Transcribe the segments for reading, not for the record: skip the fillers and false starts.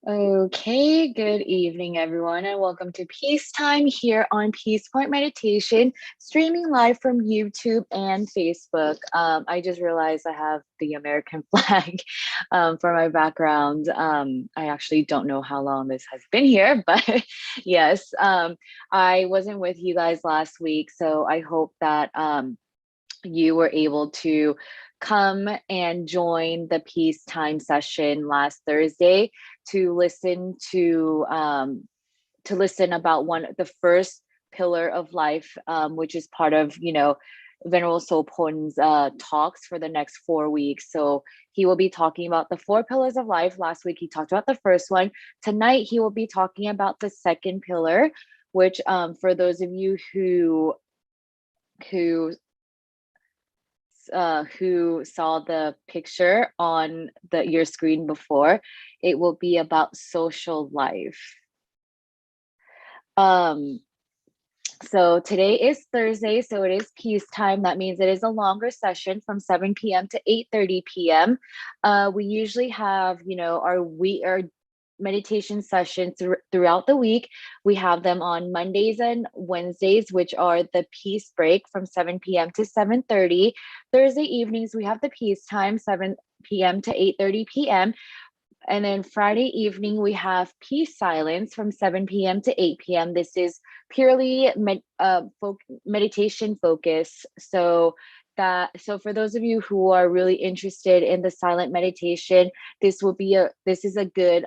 Okay, good evening, everyone, and welcome to Peacetime here on Peace Point Meditation, streaming live from YouTube and Facebook. I just realized I have the American flag for my background. I actually don't know how long this has been here, but yes, I wasn't with you guys last week, so I hope that you were able to come and join the peacetime session last Thursday to listen to listen about the first pillar of life, which is part of Ven.Sophon's talks for the next 4 weeks. So he will be talking about the four pillars of life. Last week he talked about the first one. Tonight he will be talking about the second pillar, which for those of you who who saw the picture on your screen before, it will be about social life. Um, so today is Thursday, so it is peacetime. That means it is a longer session from 7 p.m. to 8:30 p.m. We usually have, our meditation sessions throughout the week. We have them on Mondays and Wednesdays, which are the peace break from 7 p.m. to 7:30. Thursday evenings, we have the peace time, 7 p.m. to 8:30 p.m. And then Friday evening, we have peace silence from 7 p.m. to 8 p.m. This is purely meditation focus. So for those of you who are really interested in the silent meditation, this is a good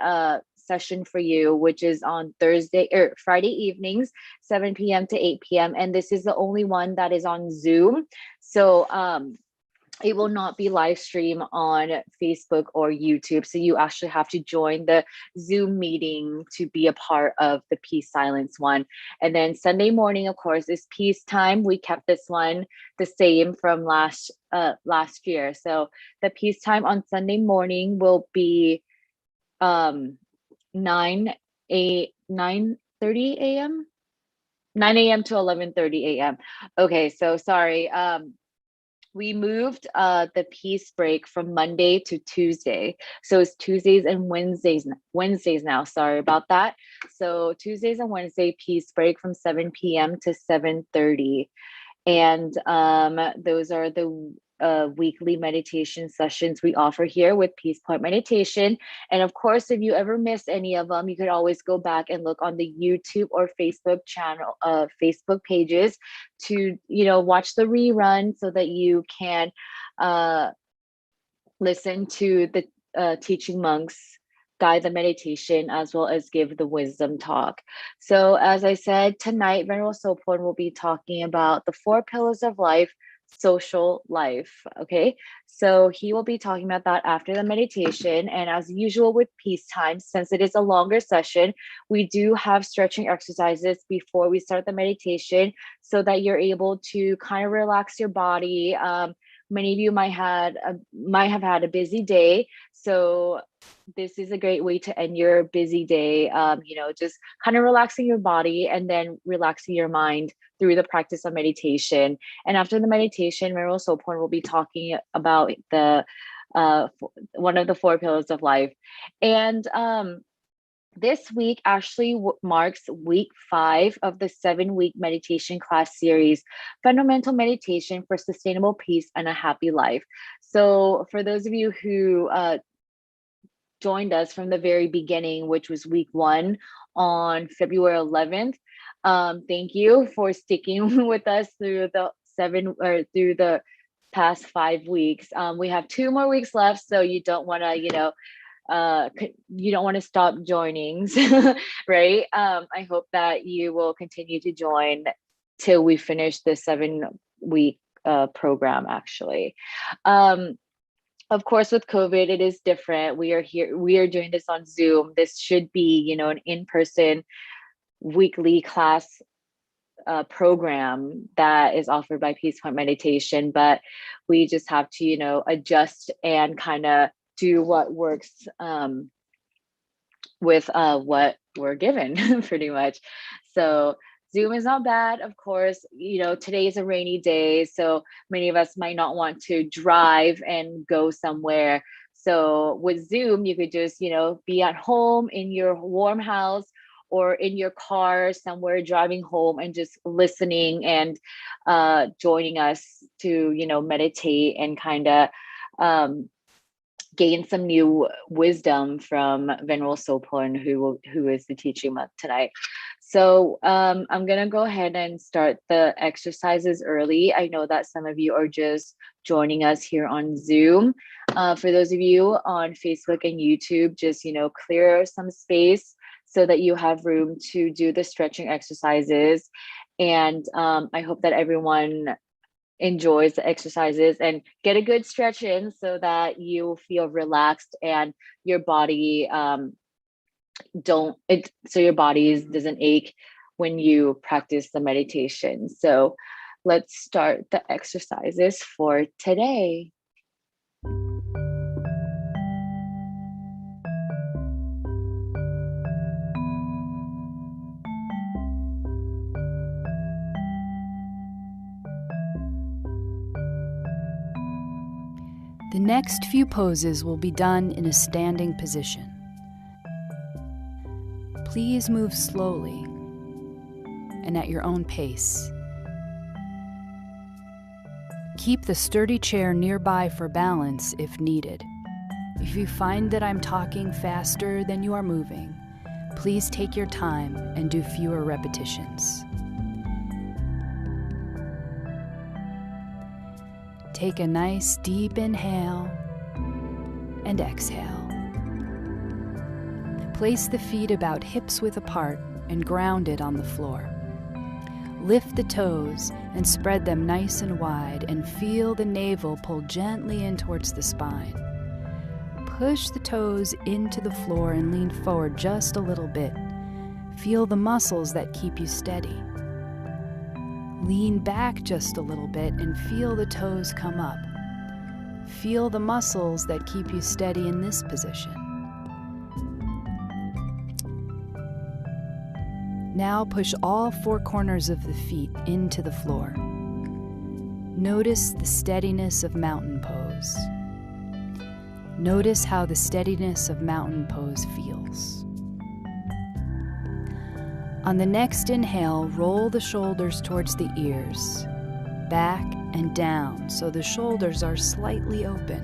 session for you, which is on Thursday or Friday evenings, 7 p.m. to 8 p.m. And this is the only one that is on Zoom. So it will not be live stream on Facebook or YouTube. So you actually have to join the Zoom meeting to be a part of the Peace Silence one. And then Sunday morning, of course, is Peace Time. We kept this one the same from last year. So the Peace Time on Sunday morning will be 9 9:30 a.m. 9 a.m. to 11:30 a.m. Okay, so sorry. We moved the peace break from Monday to Tuesday. So it's Tuesdays and Wednesdays now. Sorry about that. So Tuesdays and Wednesday peace break from 7 p.m. to 7:30. And those are the weekly meditation sessions we offer here with Peace Point Meditation. And of course, if you ever miss any of them, you could always go back and look on the YouTube or Facebook pages to watch the rerun so that you can uh, listen to the teaching monks guide the meditation as well as give the wisdom talk. So as I said, tonight Venerable Sopon will be talking about the four pillars of life, social life. Okay, so he will be talking about that after the meditation. And as usual with peacetime, since it is a longer session, we do have stretching exercises before we start the meditation so that you're able to kind of relax your body. Many of you might have had a busy day, so this is a great way to end your busy day. Just kind of relaxing your body and then relaxing your mind through the practice of meditation. And after the meditation, Meryl Sopon will be talking about the one of the four pillars of life. And this week actually marks week 5 of the 7-week meditation class series, Fundamental Meditation for Sustainable Peace and a Happy Life. So for those of you who joined us from the very beginning, which was week 1 on February 11th, thank you for sticking with us through the past 5 weeks. We have 2 more weeks left, so you don't want to, you don't want to stop joining, right? I hope that you will continue to join till we finish the 7-week program, actually. Of course, with COVID, it is different. We are doing this on Zoom. This should be, an in-person weekly class program that is offered by Peace Point Meditation, but we just have to, adjust and kind of do what works with what we're given pretty much. So Zoom is not bad. Of course, today is a rainy day, so many of us might not want to drive and go somewhere. So with Zoom, you could just, be at home in your warm house or in your car somewhere driving home and just listening and joining us to, meditate and kind of gain some new wisdom from Ven.Sophon, who is the teaching month tonight. So I'm gonna go ahead and start the exercises early. I know that some of you are just joining us here on Zoom. For those of you on Facebook and YouTube, just clear some space so that you have room to do the stretching exercises. And I hope that everyone enjoys the exercises and get a good stretch in so that you feel relaxed and your body your body doesn't ache when you practice the meditation. So let's start the exercises for today. The next few poses will be done in a standing position. Please move slowly and at your own pace. Keep the sturdy chair nearby for balance if needed. If you find that I'm talking faster than you are moving, please take your time and do fewer repetitions. Take a nice deep inhale and exhale. Place the feet about hips-width apart and grounded on the floor. Lift the toes and spread them nice and wide and feel the navel pull gently in towards the spine. Push the toes into the floor and lean forward just a little bit. Feel the muscles that keep you steady. Lean back just a little bit and feel the toes come up. Feel the muscles that keep you steady in this position. Now push all four corners of the feet into the floor. Notice the steadiness of mountain pose. Notice how the steadiness of mountain pose feels. On the next inhale, roll the shoulders towards the ears, back and down so the shoulders are slightly open.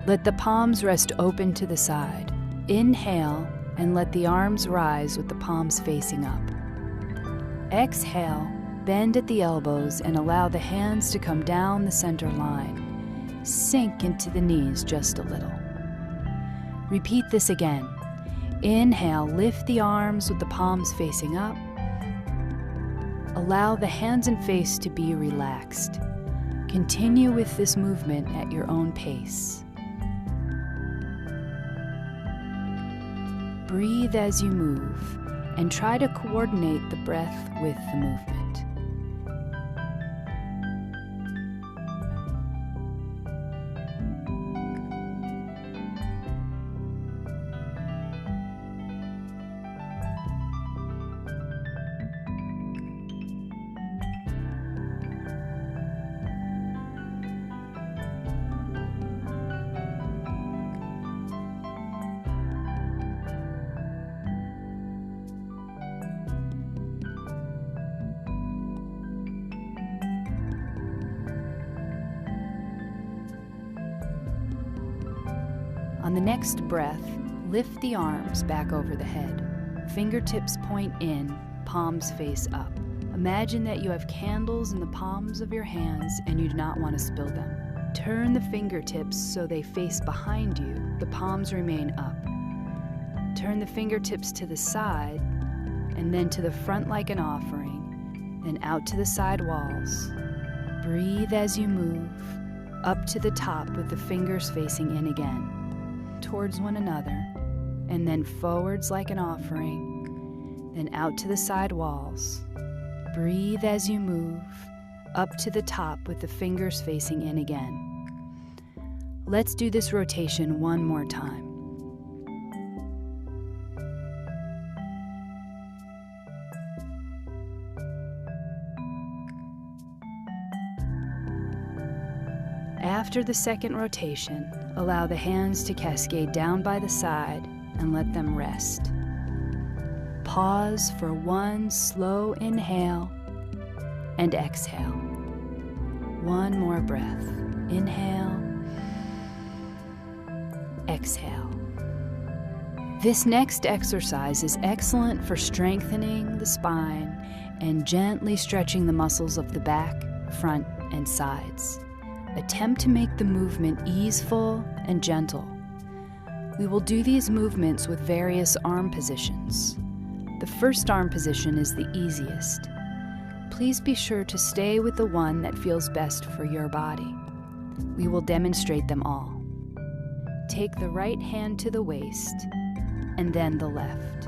Let the palms rest open to the side. Inhale and let the arms rise with the palms facing up. Exhale, bend at the elbows and allow the hands to come down the center line. Sink into the knees just a little. Repeat this again. Inhale, lift the arms with the palms facing up. Allow the hands and face to be relaxed. Continue with this movement at your own pace. Breathe as you move and try to coordinate the breath with the movement. On the next breath, lift the arms back over the head. Fingertips point in, palms face up. Imagine that you have candles in the palms of your hands and you do not want to spill them. Turn the fingertips so they face behind you. The palms remain up. Turn the fingertips to the side and then to the front like an offering, then out to the side walls. Breathe as you move, up to the top with the fingers facing in again, towards one another, and then forwards like an offering, then out to the side walls. Breathe as you move, up to the top with the fingers facing in again. Let's do this rotation one more time. After the second rotation, allow the hands to cascade down by the side and let them rest. Pause for one slow inhale and exhale. One more breath. Inhale, exhale. This next exercise is excellent for strengthening the spine and gently stretching the muscles of the back, front, and sides. Attempt to make the movement easeful and gentle. We will do these movements with various arm positions. The first arm position is the easiest. Please be sure to stay with the one that feels best for your body. We will demonstrate them all. Take the right hand to the waist and then the left.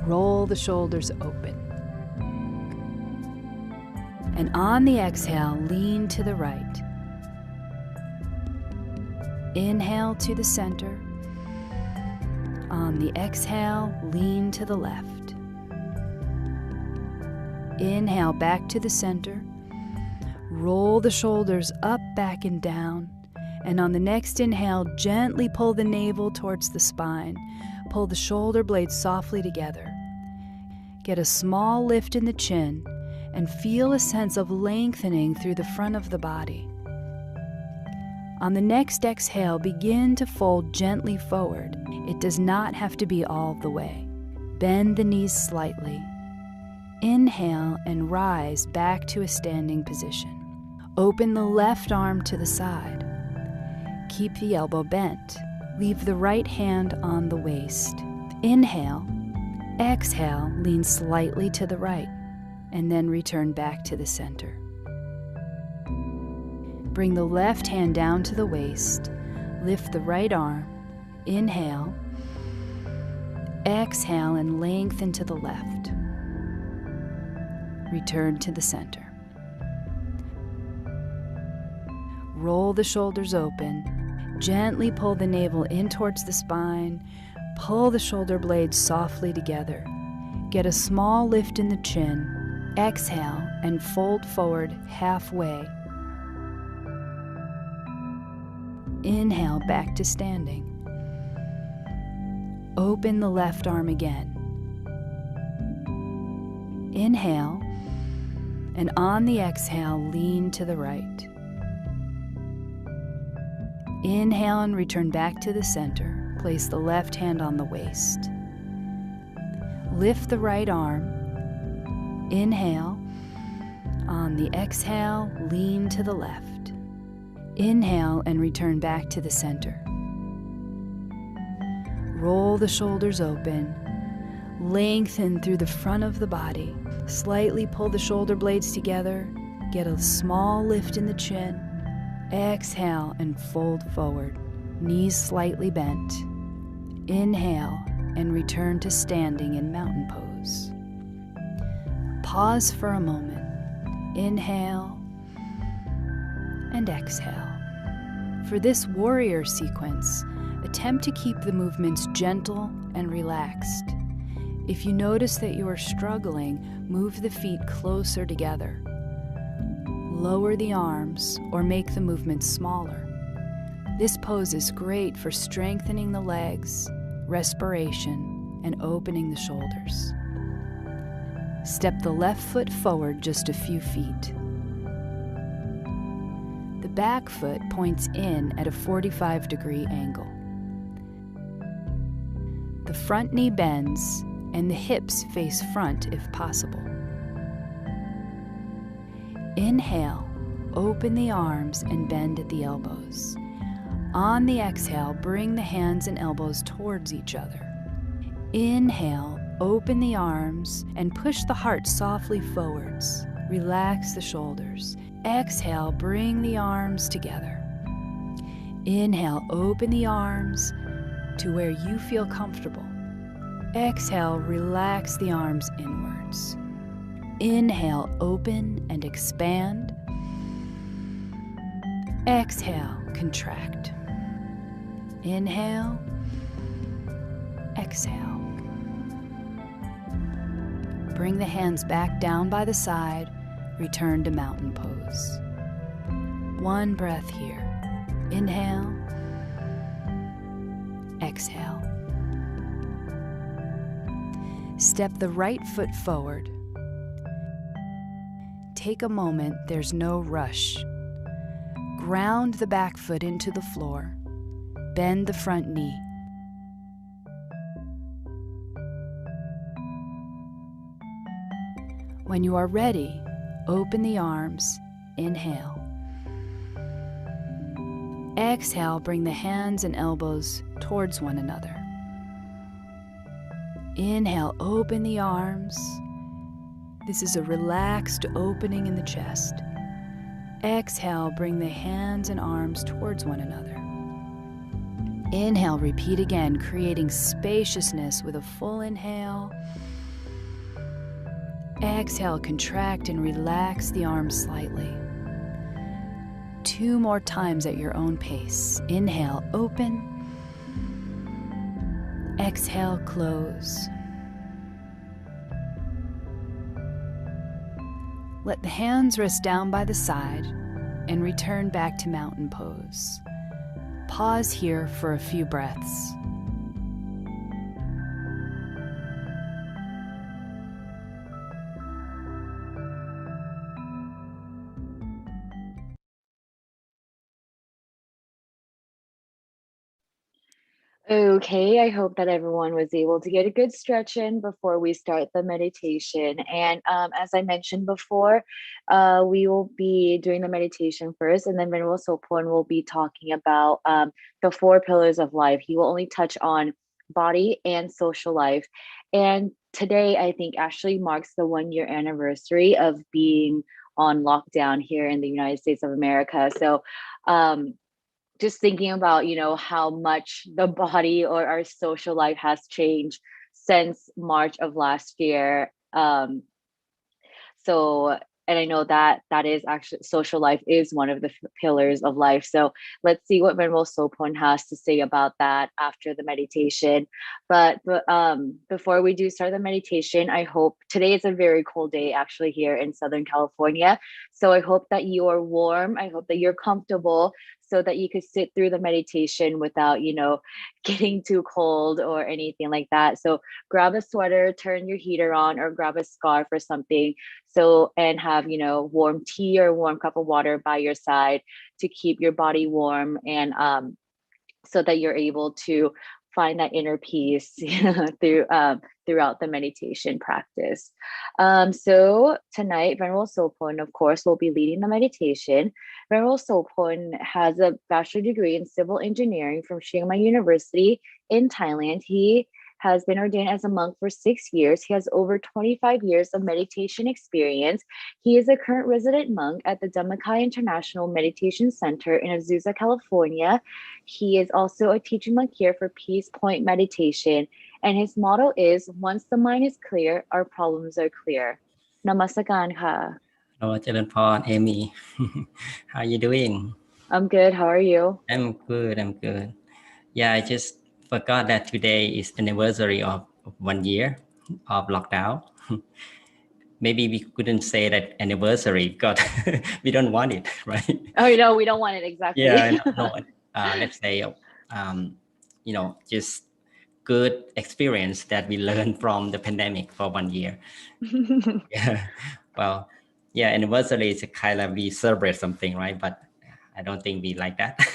Roll the shoulders open. And on the exhale, lean to the right. Inhale to the center. On the exhale, lean to the left. Inhale back to the center. Roll the shoulders up, back, and down. And on the next inhale, gently pull the navel towards the spine. Pull the shoulder blades softly together. Get a small lift in the chin and feel a sense of lengthening through the front of the body. On the next exhale, begin to fold gently forward. It does not have to be all the way. Bend the knees slightly. Inhale and rise back to a standing position. Open the left arm to the side. Keep the elbow bent. Leave the right hand on the waist. Inhale. Exhale, lean slightly to the right, and then return back to the center. Bring the left hand down to the waist. Lift the right arm. Inhale. Exhale and lengthen to the left. Return to the center. Roll the shoulders open. Gently pull the navel in towards the spine. Pull the shoulder blades softly together. Get a small lift in the chin. Exhale and fold forward halfway. Inhale back to standing. Open the left arm again. Inhale, and on the exhale, lean to the right. Inhale and return back to the center. Place the left hand on the waist. Lift the right arm. Inhale. On the exhale, lean to the left. Inhale and return back to the center. Roll the shoulders open. Lengthen through the front of the body. Slightly pull the shoulder blades together. Get a small lift in the chin. Exhale and fold forward. Knees slightly bent. Inhale and return to standing in mountain pose. Pause for a moment. Inhale and exhale. For this warrior sequence, attempt to keep the movements gentle and relaxed. If you notice that you are struggling, move the feet closer together. Lower the arms or make the movement smaller. This pose is great for strengthening the legs, respiration, and opening the shoulders. Step the left foot forward just a few feet. The back foot points in at a 45-degree angle. The front knee bends and the hips face front if possible. Inhale, open the arms and bend at the elbows. On the exhale, bring the hands and elbows towards each other. Inhale, open the arms and push the heart softly forwards. Relax the shoulders. Exhale, bring the arms together. Inhale, open the arms to where you feel comfortable. Exhale, relax the arms inwards. Inhale, open and expand. Exhale, contract. Inhale, exhale. Bring the hands back down by the side, return to mountain pose. One breath here. Inhale. Exhale. Step the right foot forward. Take a moment, there's no rush. Ground the back foot into the floor. Bend the front knee. When you are ready, open the arms. Inhale. Exhale, bring the hands and elbows towards one another. Inhale, open the arms. This is a relaxed opening in the chest. Exhale, bring the hands and arms towards one another. Inhale, repeat again, creating spaciousness with a full inhale. Exhale, contract and relax the arms slightly. 2 more times at your own pace. Inhale, open. Exhale, close. Let the hands rest down by the side and return back to mountain pose. Pause here for a few breaths. Okay, I hope that everyone was able to get a good stretch in before we start the meditation. And as I mentioned before, we will be doing the meditation first, and then Ven.Sophon will be talking about the 4 pillars of life. He will only touch on body and social life. And today, I think, actually marks the 1-year anniversary of being on lockdown here in the United States of America. So, just thinking about, how much the body or our social life has changed since March of last year. So, and I know that is actually, social life is one of the pillars of life. So let's see what Ven.Sophon has to say about that after the meditation. But before we do start the meditation, I hope today is a very cold day actually here in Southern California. So I hope that you are warm. I hope that you're comfortable so that you could sit through the meditation without, getting too cold or anything like that. So grab a sweater, turn your heater on, or grab a scarf or something. So, and have, warm tea or warm cup of water by your side to keep your body warm, and so that you're able to find that inner peace throughout the meditation practice. So tonight, Ven.Sophon, of course, will be leading the meditation. Ven.Sophon has a bachelor degree in civil engineering from Chiang Mai University in Thailand. He has been ordained as a monk for 6 years. He has over 25 years of meditation experience. He is a current resident monk at the Dhammakai International Meditation Center in Azusa, California. He is also a teaching monk here for Peace Point Meditation. And his motto is, once the mind is clear, our problems are clear. Namaskaran ka. Hello, Jalan Amy. How you doing? I'm good. How are you? I'm good. Yeah, I just forgot that today is anniversary of 1 year of lockdown. Maybe we couldn't say that anniversary because we don't want it, right? Oh, no, we don't want it, exactly. Yeah, no. Let's say, just good experience that we learned from the pandemic for 1 year. Yeah, well, yeah, anniversary is a kind of, we celebrate something, right? But I don't think we like that.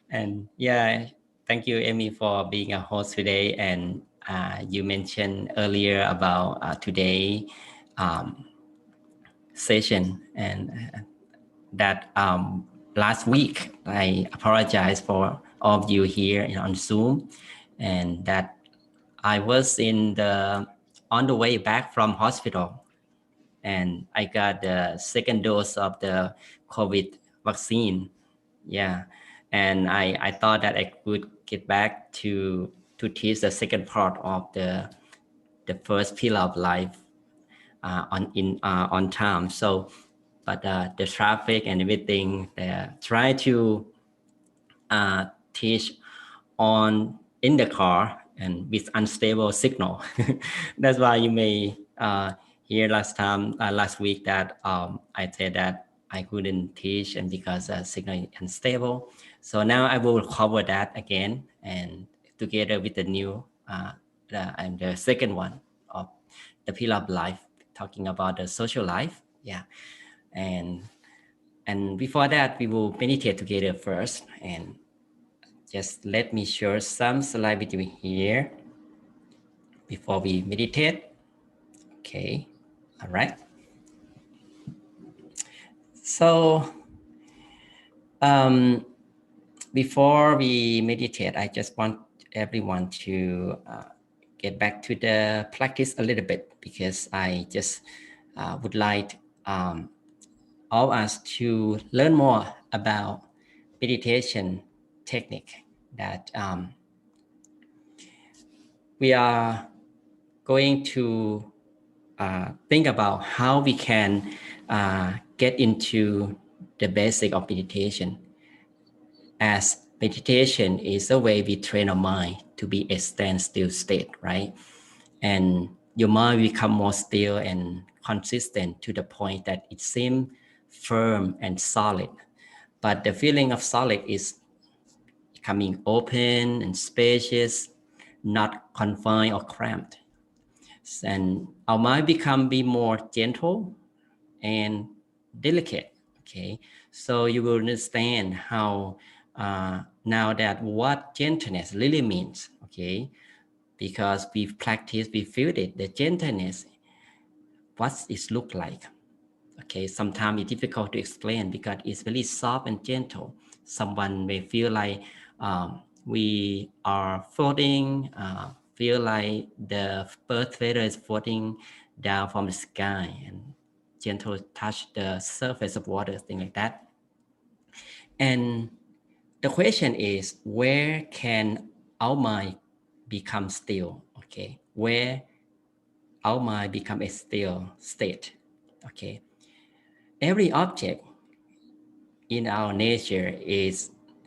And yeah, thank you, Amy, for being a host today. And you mentioned earlier about today session, and that last week I apologize for all of you here on Zoom, and that I was on the way back from hospital, and I got the second dose of the COVID vaccine. Yeah, and I thought that I could get back to teach the second part of the first pillar of life on time. So, but the traffic and everything, try to teach in the car and with unstable signal. That's why you may hear last week that I said that I couldn't teach and because the signal is unstable. So now I will cover that again and together with the new and the second one of the pillar of life, talking about the social life. Yeah. And before that, we will meditate together first. And just let me share some slide with you here before we meditate. Okay. All right. So before we meditate, I just want everyone to get back to the practice a little bit because I just would like all us to learn more about meditation technique that we are going to think about how we can get into the basic of meditation, as meditation is a way we train our mind to be a standstill state, right? And your mind become more still and consistent to the point that it seems firm and solid. But the feeling of solid is becoming open and spacious, not confined or cramped. And our mind be more gentle and delicate. Okay, so you will understand how now that what gentleness really means. Okay, because we've practiced, we feel it, the gentleness, what it look like. Okay, sometimes it's difficult to explain because it's really soft and gentle. Someone may feel like we are floating, feel like the bird feather is floating down from the sky and gentle touch the surface of water, things like that. And the question is, where can our mind become still? Okay, where our mind become a still state? Okay, every object in our nature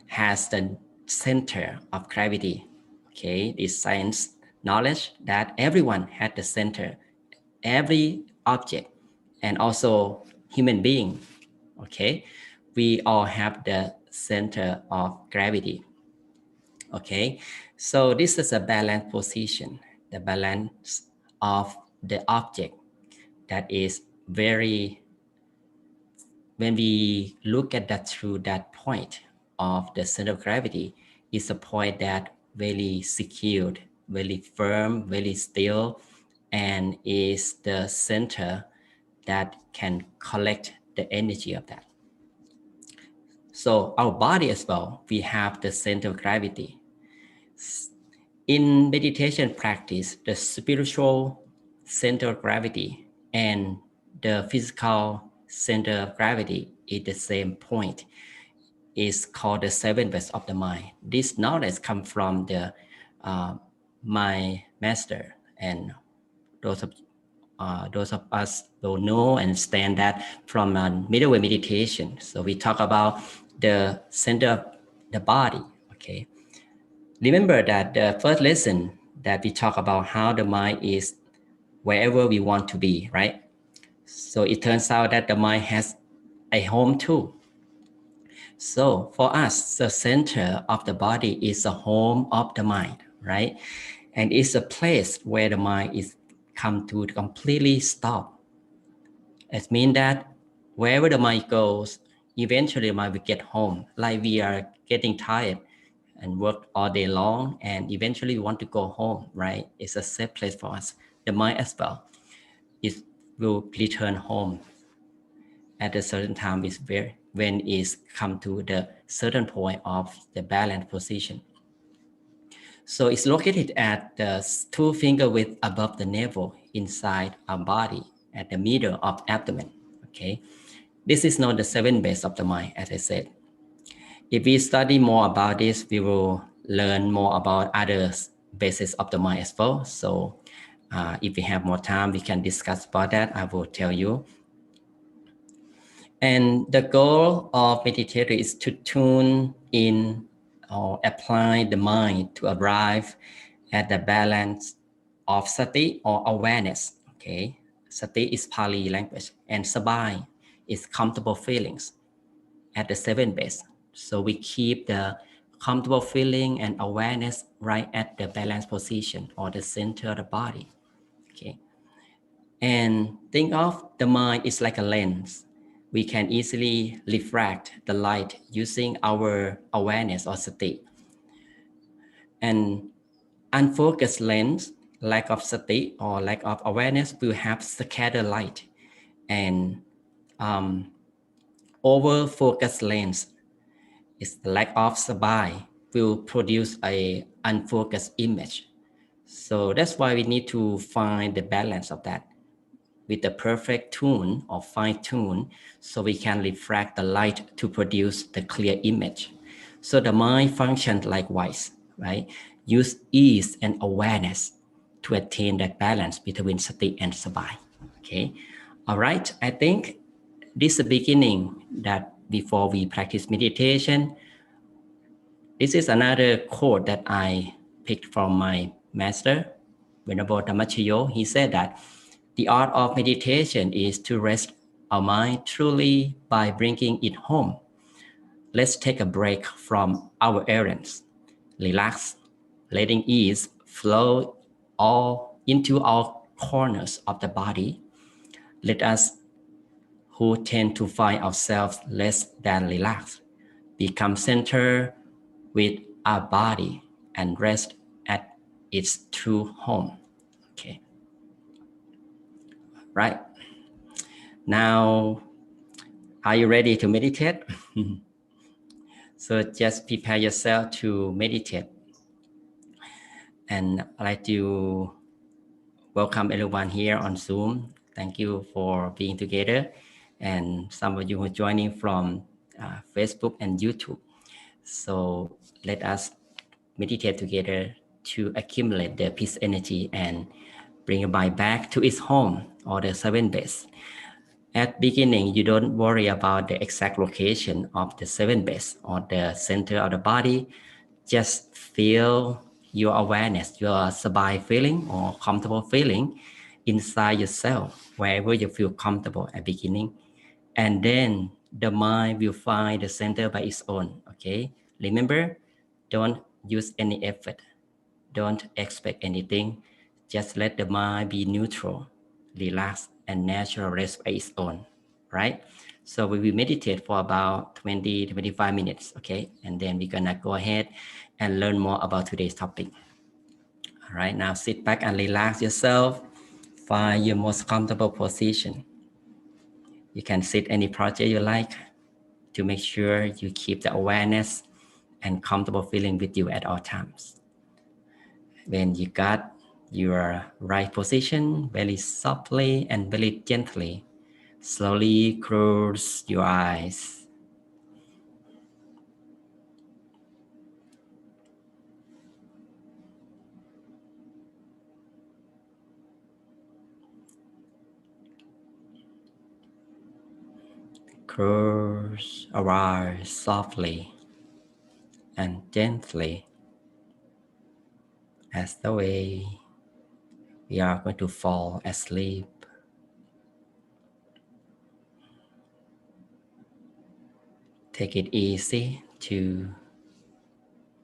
has the center of gravity. Okay, this science knowledge that everyone had the center, every object, and also human being. Okay, we all have the center of gravity. Okay, so this is a balanced position, the balance of the object that is very, when we look at that through that point of the center of gravity, is a point that very secured, very firm, very still, and is the center that can collect the energy of that. So our body as well, we have the center of gravity. In meditation practice, the spiritual center of gravity and the physical center of gravity is the same point. It's called the seven ways of the mind. This knowledge comes from the my master, and those of us will know and understand that from middle way meditation. So we talk about the center of the body. Okay, remember that the first lesson that we talk about how the mind is wherever we want to be, right? So it turns out that the mind has a home too. So for us, the center of the body is the home of the mind, right? And it's a place where the mind is come to completely stop. It means that wherever the mind goes, eventually the mind will get home. Like we are getting tired and work all day long, and eventually we want to go home, right? It's a safe place for us. The mind as well, it will return home at a certain time. Is where when it's come to the certain point of the balanced position. So it's located at the two finger width above the navel inside our body at the middle of abdomen. Okay, this is not the seven base of the mind, as I said. If we study more about this, we will learn more about other bases of the mind as well. So if we have more time, we can discuss about that. I will tell you. And the goal of meditation is to tune in or apply the mind to arrive at the balance of sati or awareness. Okay, sati is Pali language, and sabai is comfortable feelings at the 7th base. So we keep the comfortable feeling and awareness right at the balanced position or the center of the body. Okay. And think of the mind is like a lens. We can easily refract the light using our awareness or sati. And unfocused lens, lack of sati or lack of awareness will have scattered light. And over focused lens is the lack of sabai will produce a unfocused image. So that's why we need to find the balance of that with the perfect tune or fine tune, so we can refract the light to produce the clear image. So the mind functions likewise, right? Use ease and awareness to attain that balance between sati and sabai. Okay. All right. I think this is the beginning that before we practice meditation, this is another quote that I picked from my master, Venerable Dhammachayo. He said that the art of meditation is to rest our mind truly by bringing it home. Let's take a break from our errands, relax, letting ease flow all into all corners of the body. Let us, who tend to find ourselves less than relaxed, become centered with our body and rest at its true home. Okay. Right. Now, are you ready to meditate? So just prepare yourself to meditate. And I'd like to welcome everyone here on Zoom. Thank you for being together. And some of you who are joining from Facebook and YouTube. So let us meditate together to accumulate the peace energy and bring your mind back to its home or the 7th base. At beginning, you don't worry about the exact location of the 7th base or the center of the body. Just feel your awareness, your sabai feeling or comfortable feeling inside yourself, wherever you feel comfortable at beginning. And then the mind will find the center by its own, okay? Remember, don't use any effort. Don't expect anything. Just let the mind be neutral, relaxed, and natural rest by its own, right? So we will meditate for about 20 to 25 minutes, okay? And then we're gonna go ahead and learn more about today's topic. All right, now sit back and relax yourself. Find your most comfortable position. You can sit any posture you like to make sure you keep the awareness and comfortable feeling with you at all times. When you got your right position, very softly and very gently, slowly close your eyes. Close our eyes softly and gently, as the way we are going to fall asleep. Take it easy to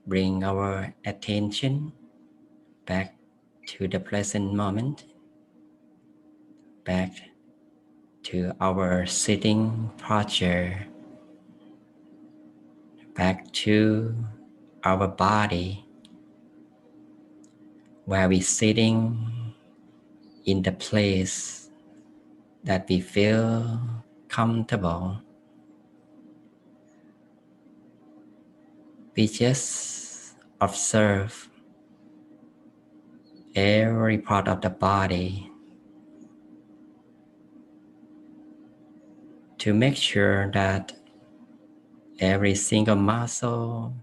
bring our attention back to the present moment, back to our sitting posture, back to our body, where we're sitting in the place that we feel comfortable. We just observe every part of the body to make sure that every single muscle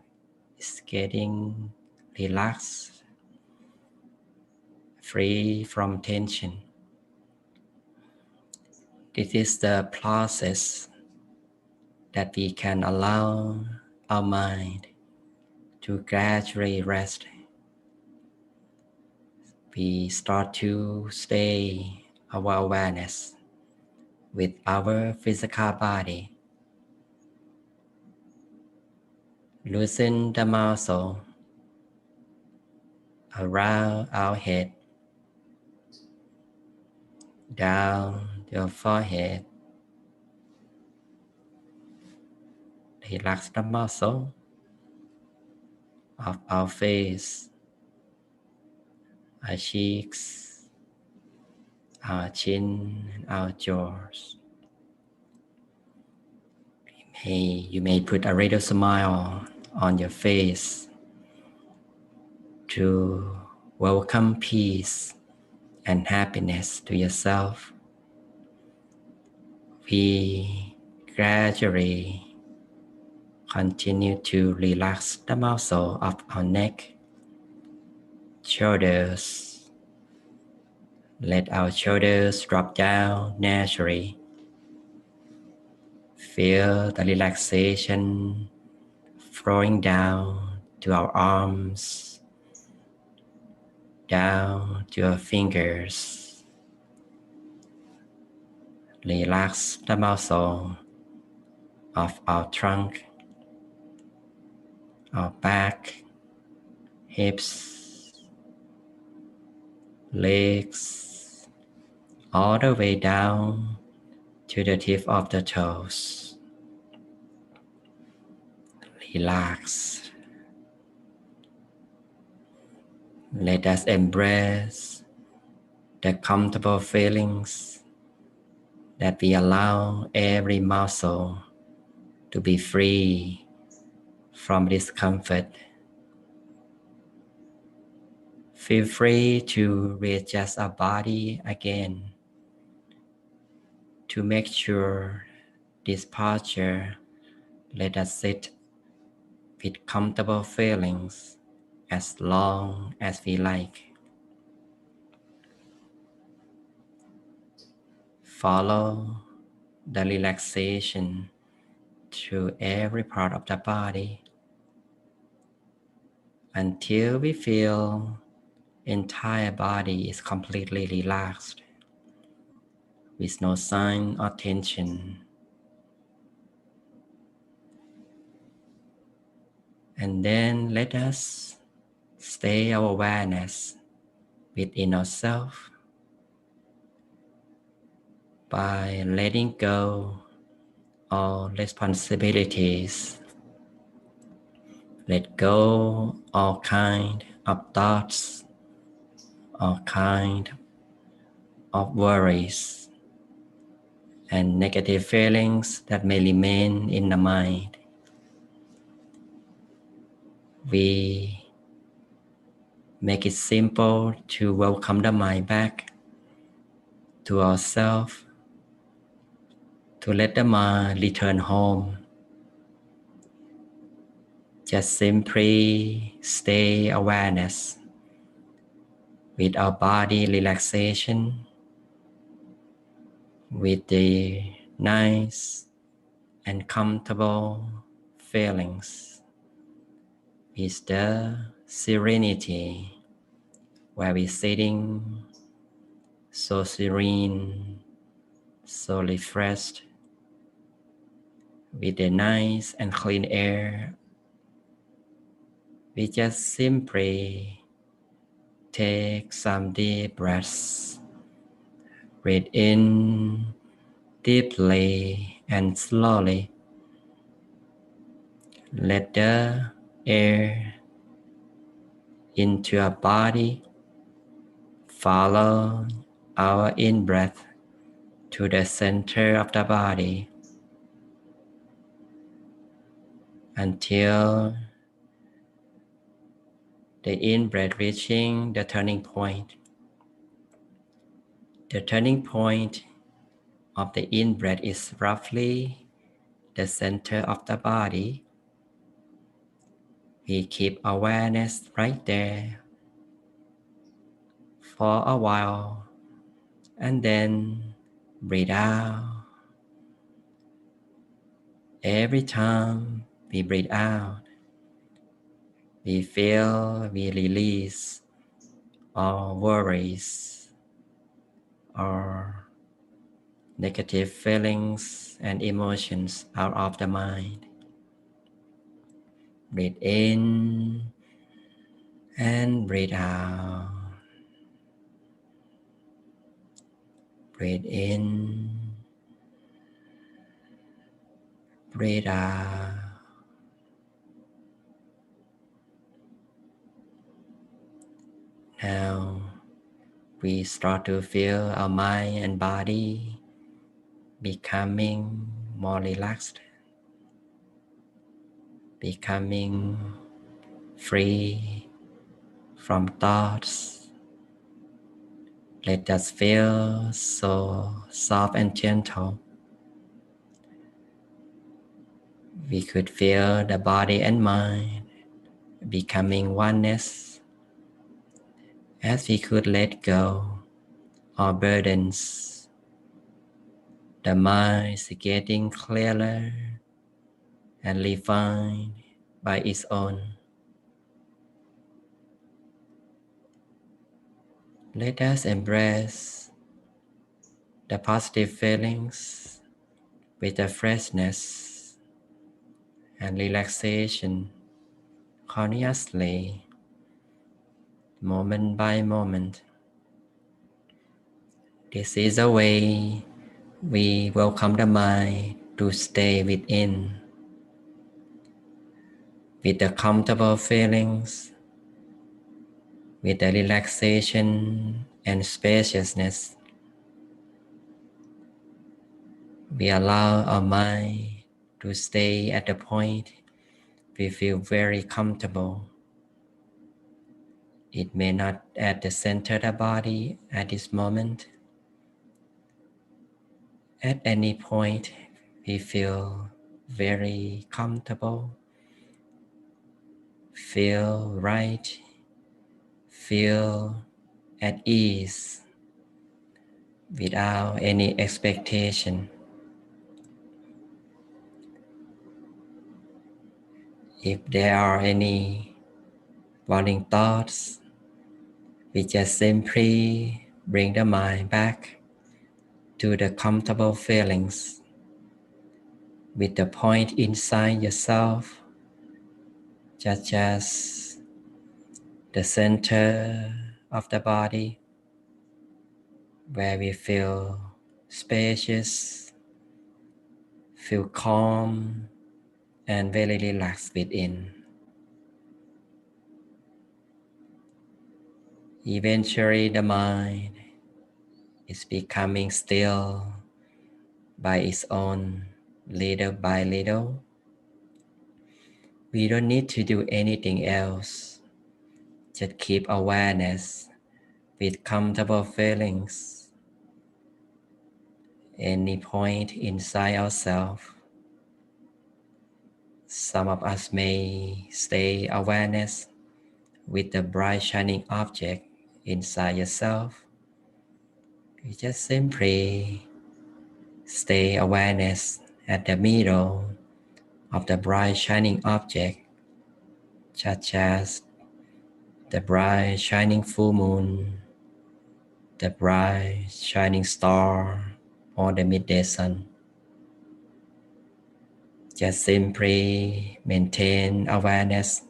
is getting relaxed, free from tension. This is the process that we can allow our mind to gradually rest. We start to stay our awareness with our physical body. Loosen the muscle around our head, down your forehead. Relax the muscle of our face, our cheeks, our chin, and our jaws. You may put a little smile on your face to welcome peace and happiness to yourself. We gradually continue to relax the muscle of our neck, shoulders. Let our shoulders drop down naturally. Feel the relaxation flowing down to our arms, down to our fingers. Relax the muscle of our trunk, our back, hips, legs, all the way down to the tip of the toes. Relax. Let us embrace the comfortable feelings that we allow every muscle to be free from discomfort. Feel free to readjust our body again to make sure this posture. Let us sit with comfortable feelings as long as we like. Follow the relaxation through every part of the body until we feel entire body is completely relaxed with no sign of tension. And then let us stay our awareness within ourselves by letting go all responsibilities. Let go all kind of thoughts, all kind of worries and negative feelings that may remain in the mind. We make it simple to welcome the mind back to ourselves, to let the mind return home. Just simply stay awareness with our body relaxation, with the nice and comfortable feelings, with the serenity where we're sitting so serene, so refreshed, with the nice and clean air. We just simply take some deep breaths. Breathe in deeply and slowly. Let the air into our body follow our in-breath to the center of the body until the in-breath reaching the turning point. The turning point of the in-breath is roughly the center of the body. We keep awareness right there for a while and then breathe out. Every time we breathe out, we feel we release all worries or negative feelings and emotions out of the mind. Breathe in and breathe out. Breathe in, breathe out. Now we start to feel our mind and body becoming more relaxed, becoming free from thoughts. Let us feel so soft and gentle. We could feel the body and mind becoming oneness as we could let go of burdens. The mind is getting clearer and refined by its own. Let us embrace the positive feelings with the freshness and relaxation consciously, moment by moment. This is a way we welcome the mind to stay within with the comfortable feelings, with the relaxation and spaciousness. We allow our mind to stay at the point we feel very comfortable. It may not at the center of the body at this moment. At any point, we feel very comfortable, feel right, feel at ease without any expectation. If there are any warning thoughts, we just simply bring the mind back to the comfortable feelings with the point inside yourself, such as the center of the body, where we feel spacious, feel calm, and very relaxed within. Eventually, the mind is becoming still by its own, little by little. We don't need to do anything else. Just keep awareness with comfortable feelings. Any point inside ourselves. Some of us may stay awareness with the bright shining object inside yourself. You just simply stay awareness at the middle of the bright shining object, such as the bright shining full moon, the bright shining star, or the midday sun. Just simply maintain awareness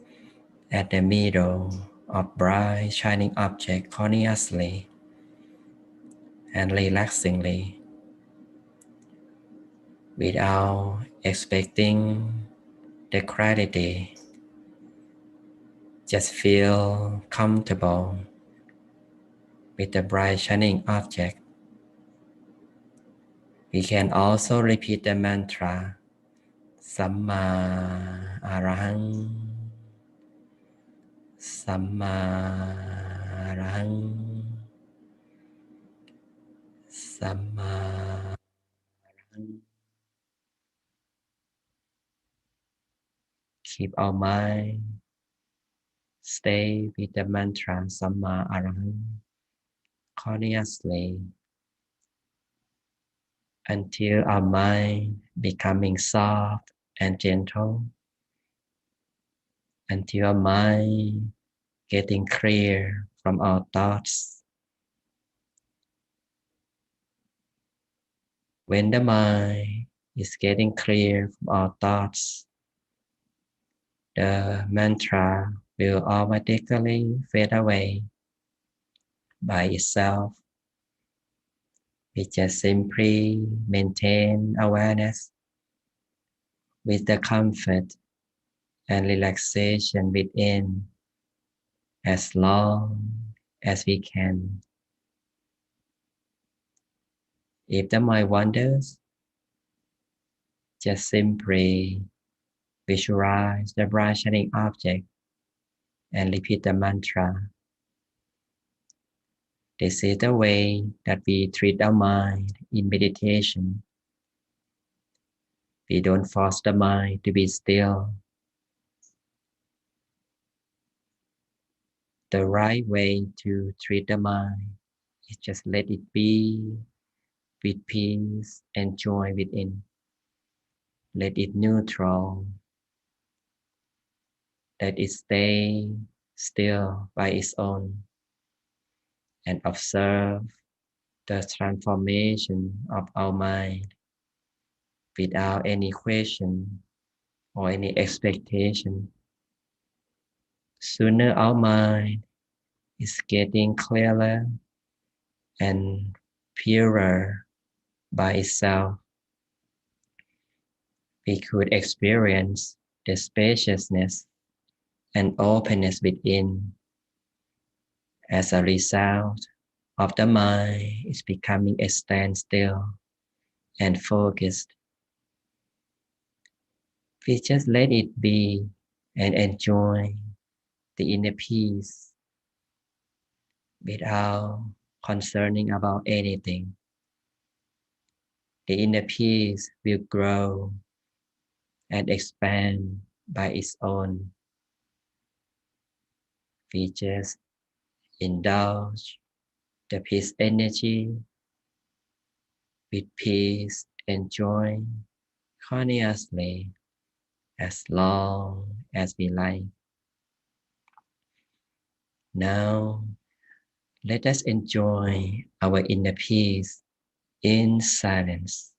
at the middle of bright shining object consciously and relaxingly without expecting the clarity. Just feel comfortable with the bright shining object. We can also repeat the mantra Samma Arahang, Samma Arahang, Samma Arahang. Keep our mind stay with the mantra Samma Arahang consciously until our mind becoming soft and gentle, until our mind getting clear from our thoughts, When the mind is getting clear from all thoughts, the mantra will automatically fade away by itself. We just simply maintain awareness with the comfort and relaxation within as long as we can. If the mind wanders, just simply visualize the bright shining object and repeat the mantra. This is the way that we treat our mind in meditation. We don't force the mind to be still. The right way to treat the mind is just let it be with peace and joy within. Let it neutral. Let it stay still by its own and observe the transformation of our mind without any question or any expectation. Sooner our mind is getting clearer and purer by itself, we could experience the spaciousness and openness within. As a result of the mind is becoming a standstill and focused. We just let it be and enjoy the inner peace without concerning about anything. The inner peace will grow and expand by its own. We just indulge the peace energy with peace and joy continuously as long as we like. Now, let us enjoy our inner peace in silence.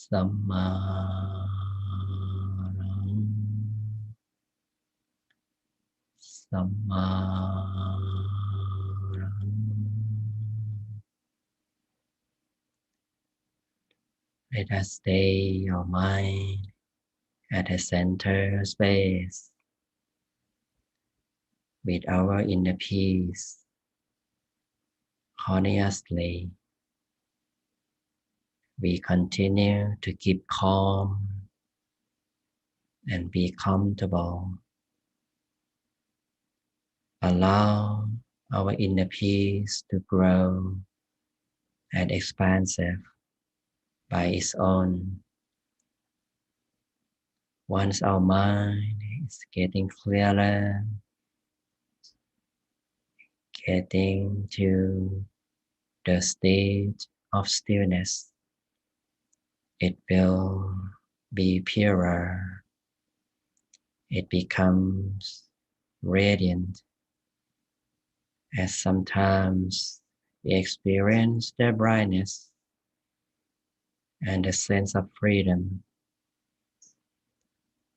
Samaram, Samaram. Let us stay your mind at the center space with our inner peace honestly. We continue to keep calm and be comfortable. Allow our inner peace to grow and expansive by its own. Once our mind is getting clearer, getting to the state of stillness, it will be purer. It becomes radiant, as sometimes we experience the brightness and the sense of freedom.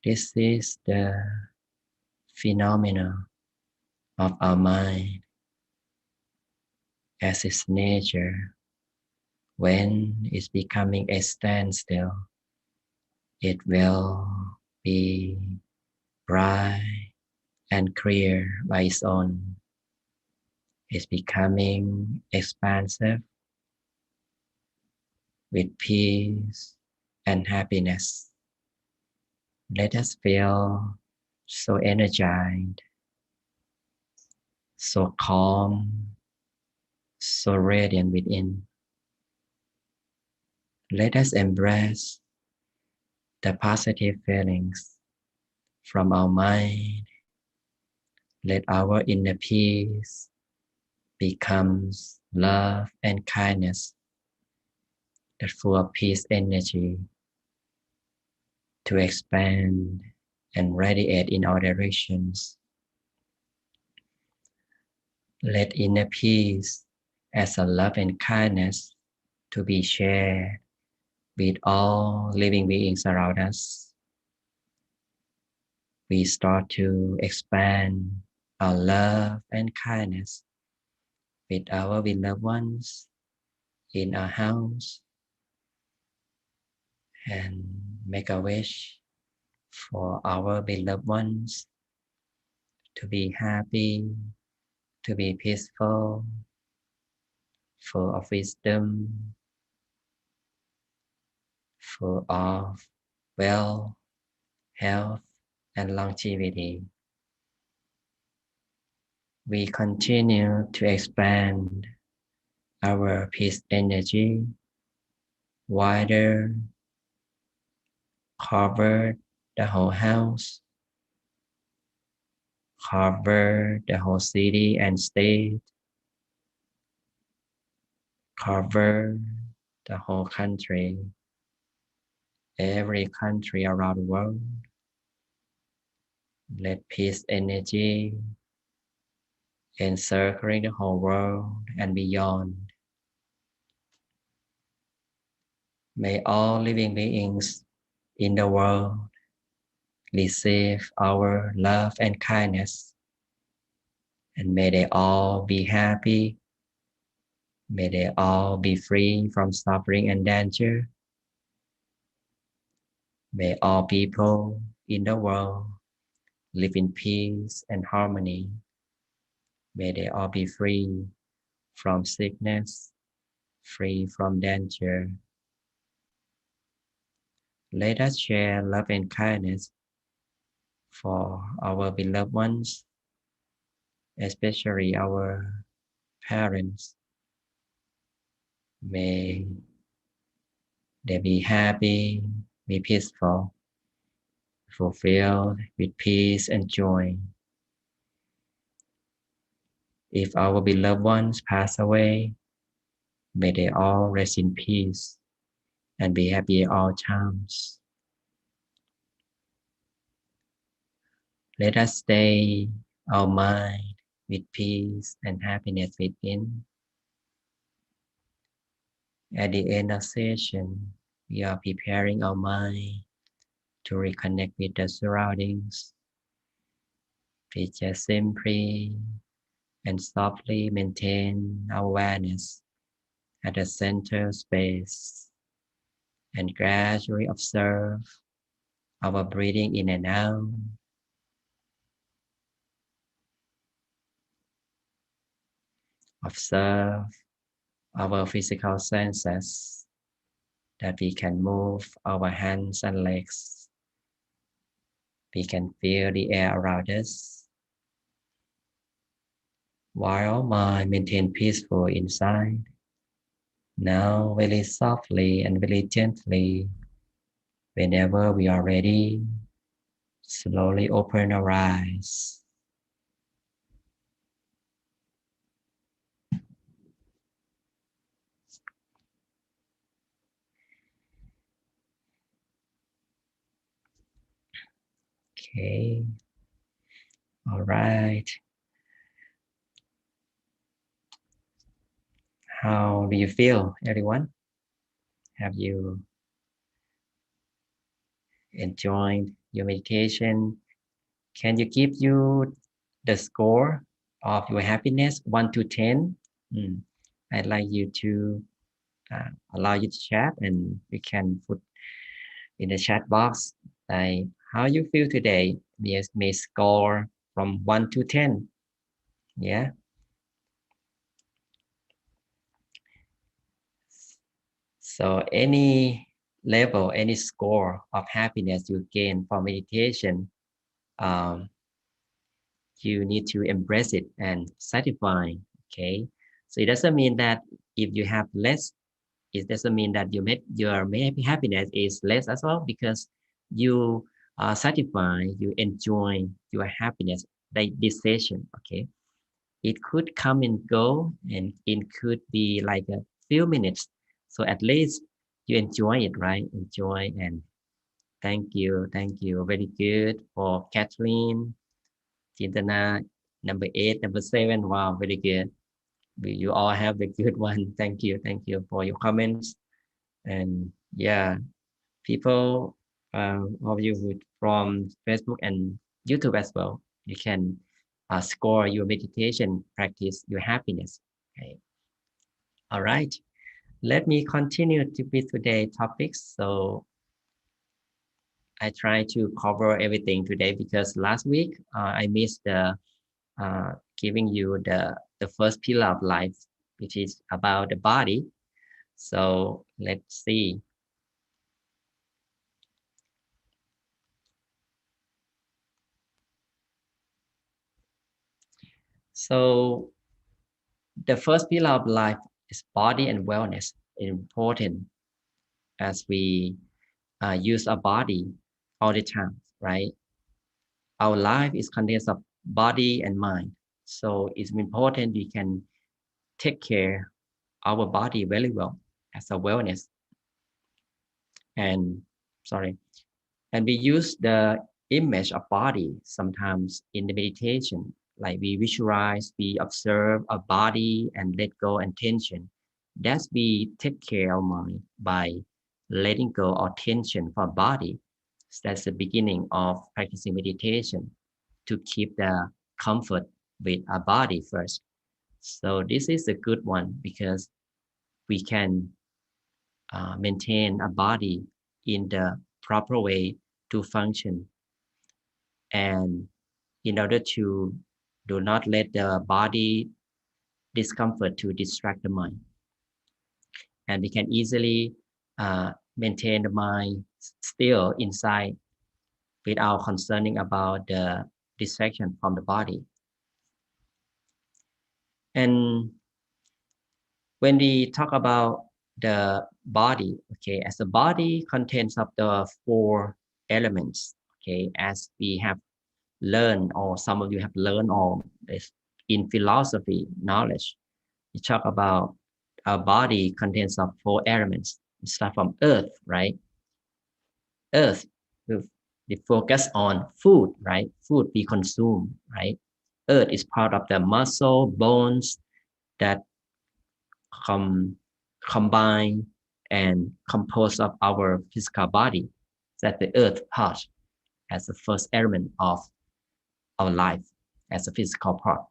This is the phenomena of our mind as its nature. When it's becoming a standstill, it will be bright and clear by its own. It's becoming expansive with peace and happiness. Let us feel so energized, so calm, so radiant within. Let us embrace the positive feelings from our mind. Let our inner peace becomes love and kindness that full of peace energy to expand and radiate in all directions. Let inner peace as a love and kindness to be shared with all living beings around us. We start to expand our love and kindness with our beloved ones in our house and make a wish for our beloved ones to be happy, to be peaceful, full of wisdom, full of wealth, health, and longevity. We continue to expand our peace energy wider, cover the whole house, cover the whole city and state, cover the whole country, every country around the world. Let peace energy encircling the whole world and beyond. May all living beings in the world receive our love and kindness, and may they all be happy. May they all be free from suffering and danger. May all people in the world live in peace and harmony. May they all be free from sickness, free from danger. Let us share love and kindness for our beloved ones, especially our parents. May they be happy, be peaceful, fulfilled with peace and joy. If our beloved ones pass away, may they all rest in peace and be happy at all times. Let us stay our mind with peace and happiness within. At the end of session, we are preparing our mind to reconnect with the surroundings. Please just simply and softly maintain our awareness at the center space and gradually observe our breathing in and out. Observe our physical senses, that we can move our hands and legs. We can feel the air around us. While our mind maintains peaceful inside. Now very softly and very gently, whenever we are ready, slowly open our eyes. Okay. All right. How do you feel, everyone? Have you enjoyed your meditation? Can you give you the score of your happiness 1 to 10? I'd like you to allow you to chat, and we can put in the chat box like how you feel today. May score from 1 to 10. Yeah. So any level, any score of happiness you gain from meditation, um, you need to embrace it and satisfy. Okay. So it doesn't mean that if you have less, it doesn't mean that your happiness is less as well, because you are satisfied, you enjoy your happiness like this session. Okay. It could come and go, and it could be like a few minutes. So at least you enjoy it, right? Enjoy. And thank you. Very good for Kathleen, Chintana, number 8, number 7. Wow, very good. You all have the good one. Thank you for your comments. And yeah, people, of you who from Facebook and YouTube as well, you can score your meditation practice, your happiness. Okay. All right. Let me continue with today's topics. So I try to cover everything today because last week I missed the giving you the first pillar of life, which is about the body. So let's see. So the first pillar of life is body and wellness. It's important as we use our body all the time, right? Our life is contains of body and mind. So it's important we can take care our body very well as a wellness. And sorry, and we use the image of body sometimes in the meditation, like we visualize, we observe a body and let go and tension. That's we take care of mind by letting go of tension for body. So that's the beginning of practicing meditation, to keep the comfort with our body first. So this is a good one because we can maintain a body in the proper way to function, and in order to do not let the body discomfort to distract the mind, and we can easily maintain the mind still inside without concerning about the distraction from the body. And when we talk about the body, okay, as the body contains of the 4 elements, okay, as we have learned, or some of you have learned, or in philosophy knowledge, we talk about our body contains of 4 elements. We start from earth, right? Earth, we focus on food, right? Food we consume, right? earth is part of the muscle, bones that combine and compose of our physical body. That the earth part as the first element of our life as a physical part.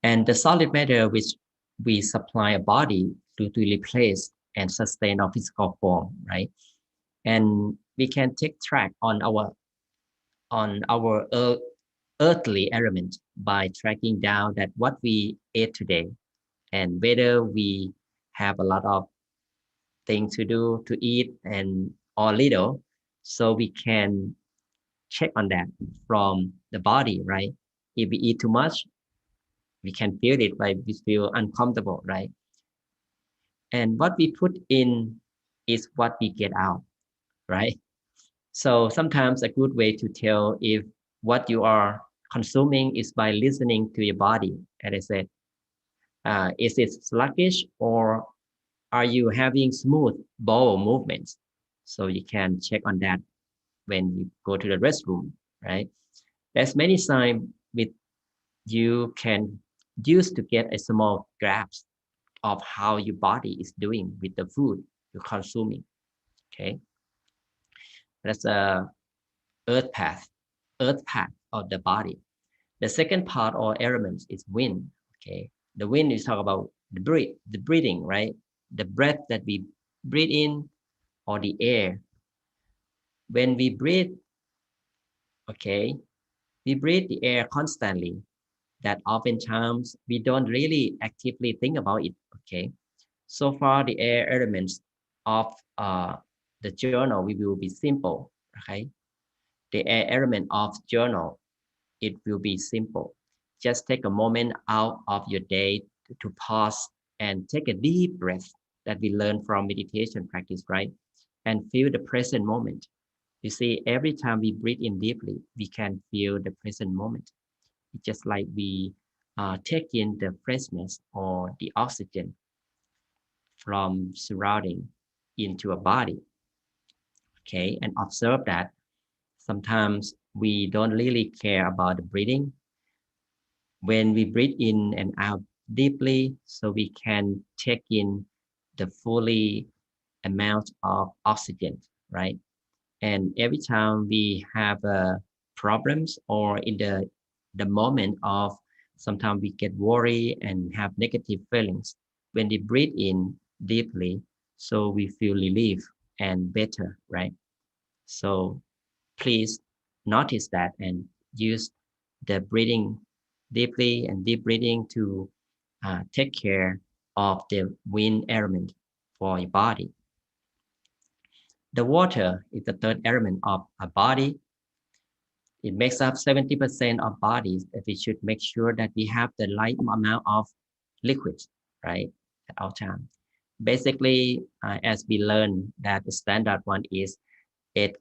And the solid matter which we supply a body to replace and sustain our physical form, right? And we can take track on our earthly element by tracking down that what we ate today and whether we have a lot of things to do to eat and or little, so we can check on that from the body, right? If we eat too much, we can feel it, right? We feel uncomfortable, right? And what we put in is what we get out, right? So sometimes a good way to tell if what you are consuming is by listening to your body. As I said, is it sluggish or are you having smooth bowel movements? So you can check on that when you go to the restroom, right? There's many signs with you can use to get a small grasp of how your body is doing with the food you're consuming. Okay, that's a earth path, earth path of the body. The second part or elements is wind. Okay, the wind is talk about the breathing, right? The breath that we breathe in or the air. When we breathe, okay, we breathe the air constantly. That oftentimes we don't really actively think about it. Okay, so far the air elements of the journal we will be simple. Okay, the air element of journal, it will be simple. Just take a moment out of your day to pause and take a deep breath that we learn from meditation practice, right? And feel the present moment. You see, every time we breathe in deeply, we can feel the present moment. It's just like we take in the freshness or the oxygen from surrounding into a body. Okay, and observe that sometimes we don't really care about the breathing when we breathe in and out deeply, so we can take in the fully amount of oxygen, right? And every time we have problems or in the moment of sometimes we get worried and have negative feelings, when we breathe in deeply, so we feel relief and better, right? So please notice that and use the breathing deeply and deep breathing to take care of the wind element for your body. The water is the third element of a body. It makes up 70% of bodies that we should make sure that we have the right amount of liquid, right, at all times. Basically, as we learn that the standard one is 8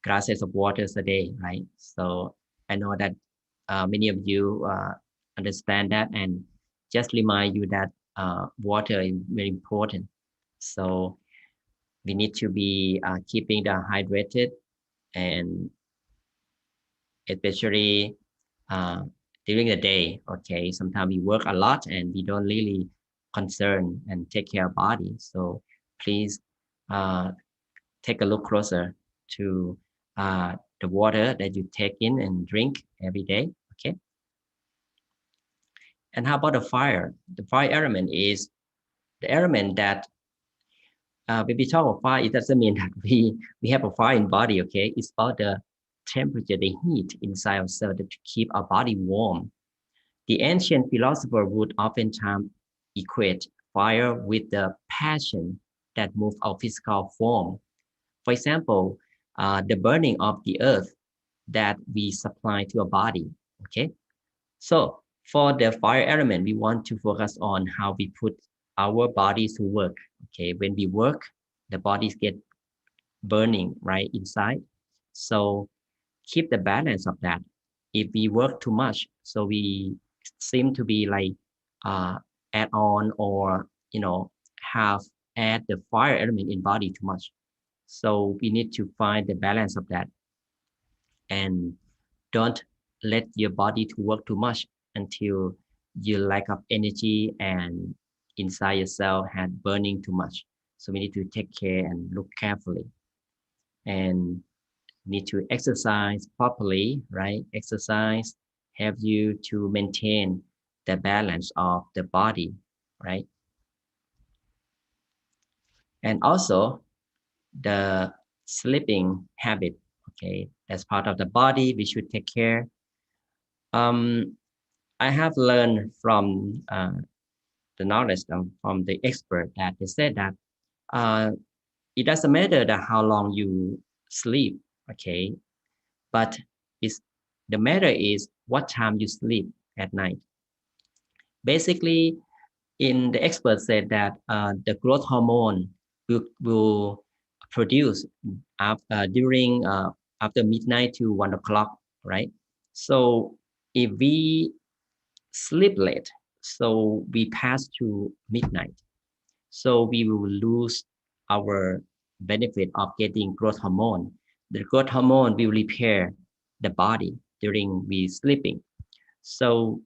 glasses of water a day, right? So I know that many of you understand that, and just remind you that water is very important. So we need to be keeping the hydrated, and especially uh, during the day. Okay, sometimes we work a lot and we don't really concern and take care of body. So please uh, take a look closer to the water that you take in and drink every day. Okay. And how about the fire? The fire element is the element that when we talk about fire, it doesn't mean that we have a fire in body. Okay, it's about the temperature, the heat inside ourselves to keep our body warm. The ancient philosopher would oftentimes equate fire with the passion that moves our physical form. For example, the burning of the earth that we supply to our body. Okay, so for the fire element, we want to focus on how we put our bodies to work. Okay, when we work, the bodies get burning right inside. So keep the balance of that. If we work too much, so we seem to be like uh, add on or have add the fire element in body too much. So we need to find the balance of that and don't let your body to work too much until you lack of energy and inside yourself had burning too much. So we need to take care and look carefully and need to exercise properly, right? Exercise help you to maintain the balance of the body, right? And also the sleeping habit, okay? As part of the body, we should take care. I have learned from the knowledge from the expert that they said that uh, it doesn't matter that how long you sleep, okay? But it's, the matter is what time you sleep at night. Basically, in the expert said that the growth hormone will produce during after midnight to 1 o'clock, right? So if we sleep late, so we pass to midnight, so we will lose our benefit of getting growth hormone. The growth hormone will repair the body during we sleeping. So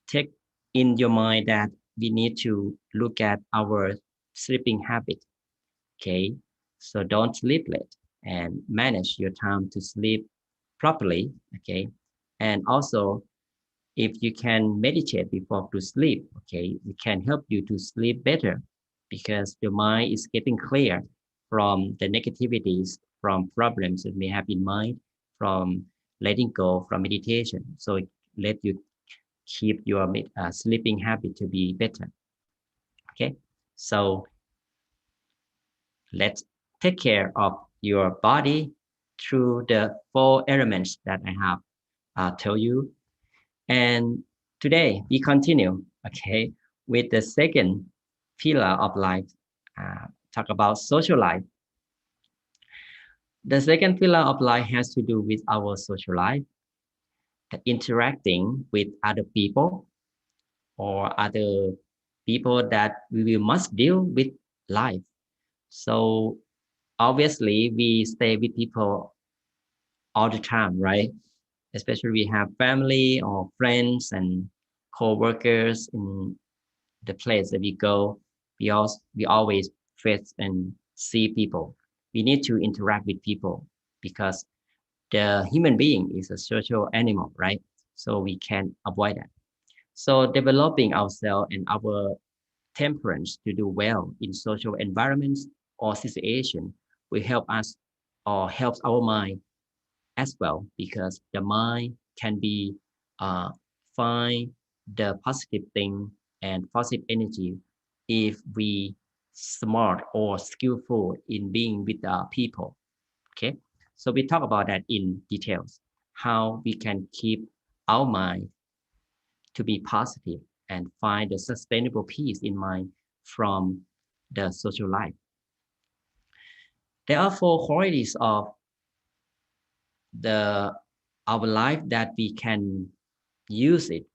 take in your mind that we need to look at our sleeping habit. Okay, so don't sleep late and manage your time to sleep properly. Okay, and also if you can meditate before to sleep, okay, it can help you to sleep better because your mind is getting clear from the negativities, from problems that may have in mind, from letting go, from meditation. So it let you keep your sleeping habit to be better. Okay, so let's take care of your body through the 4 elements that I have told you. And today we continue, okay, with the second pillar of life, talk about social life. The second pillar of life has to do with our social life, the interacting with other people or other people that we will must deal with life. So obviously we stay with people all the time, right? Especially we have family or friends and co-workers in the place that we go. We always face and see people. We need to interact with people because the human being is a social animal, right? So we can avoid that. So developing ourselves and our temperance to do well in social environments or situation will help us or helps our mind as well because the mind can be uh, find the positive thing and positive energy if we smart or skillful in being with people. Okay, so we talk about that in details, how we can keep our mind to be positive and find a sustainable peace in mind from the social life. There are 4 qualities of the our life that we can use it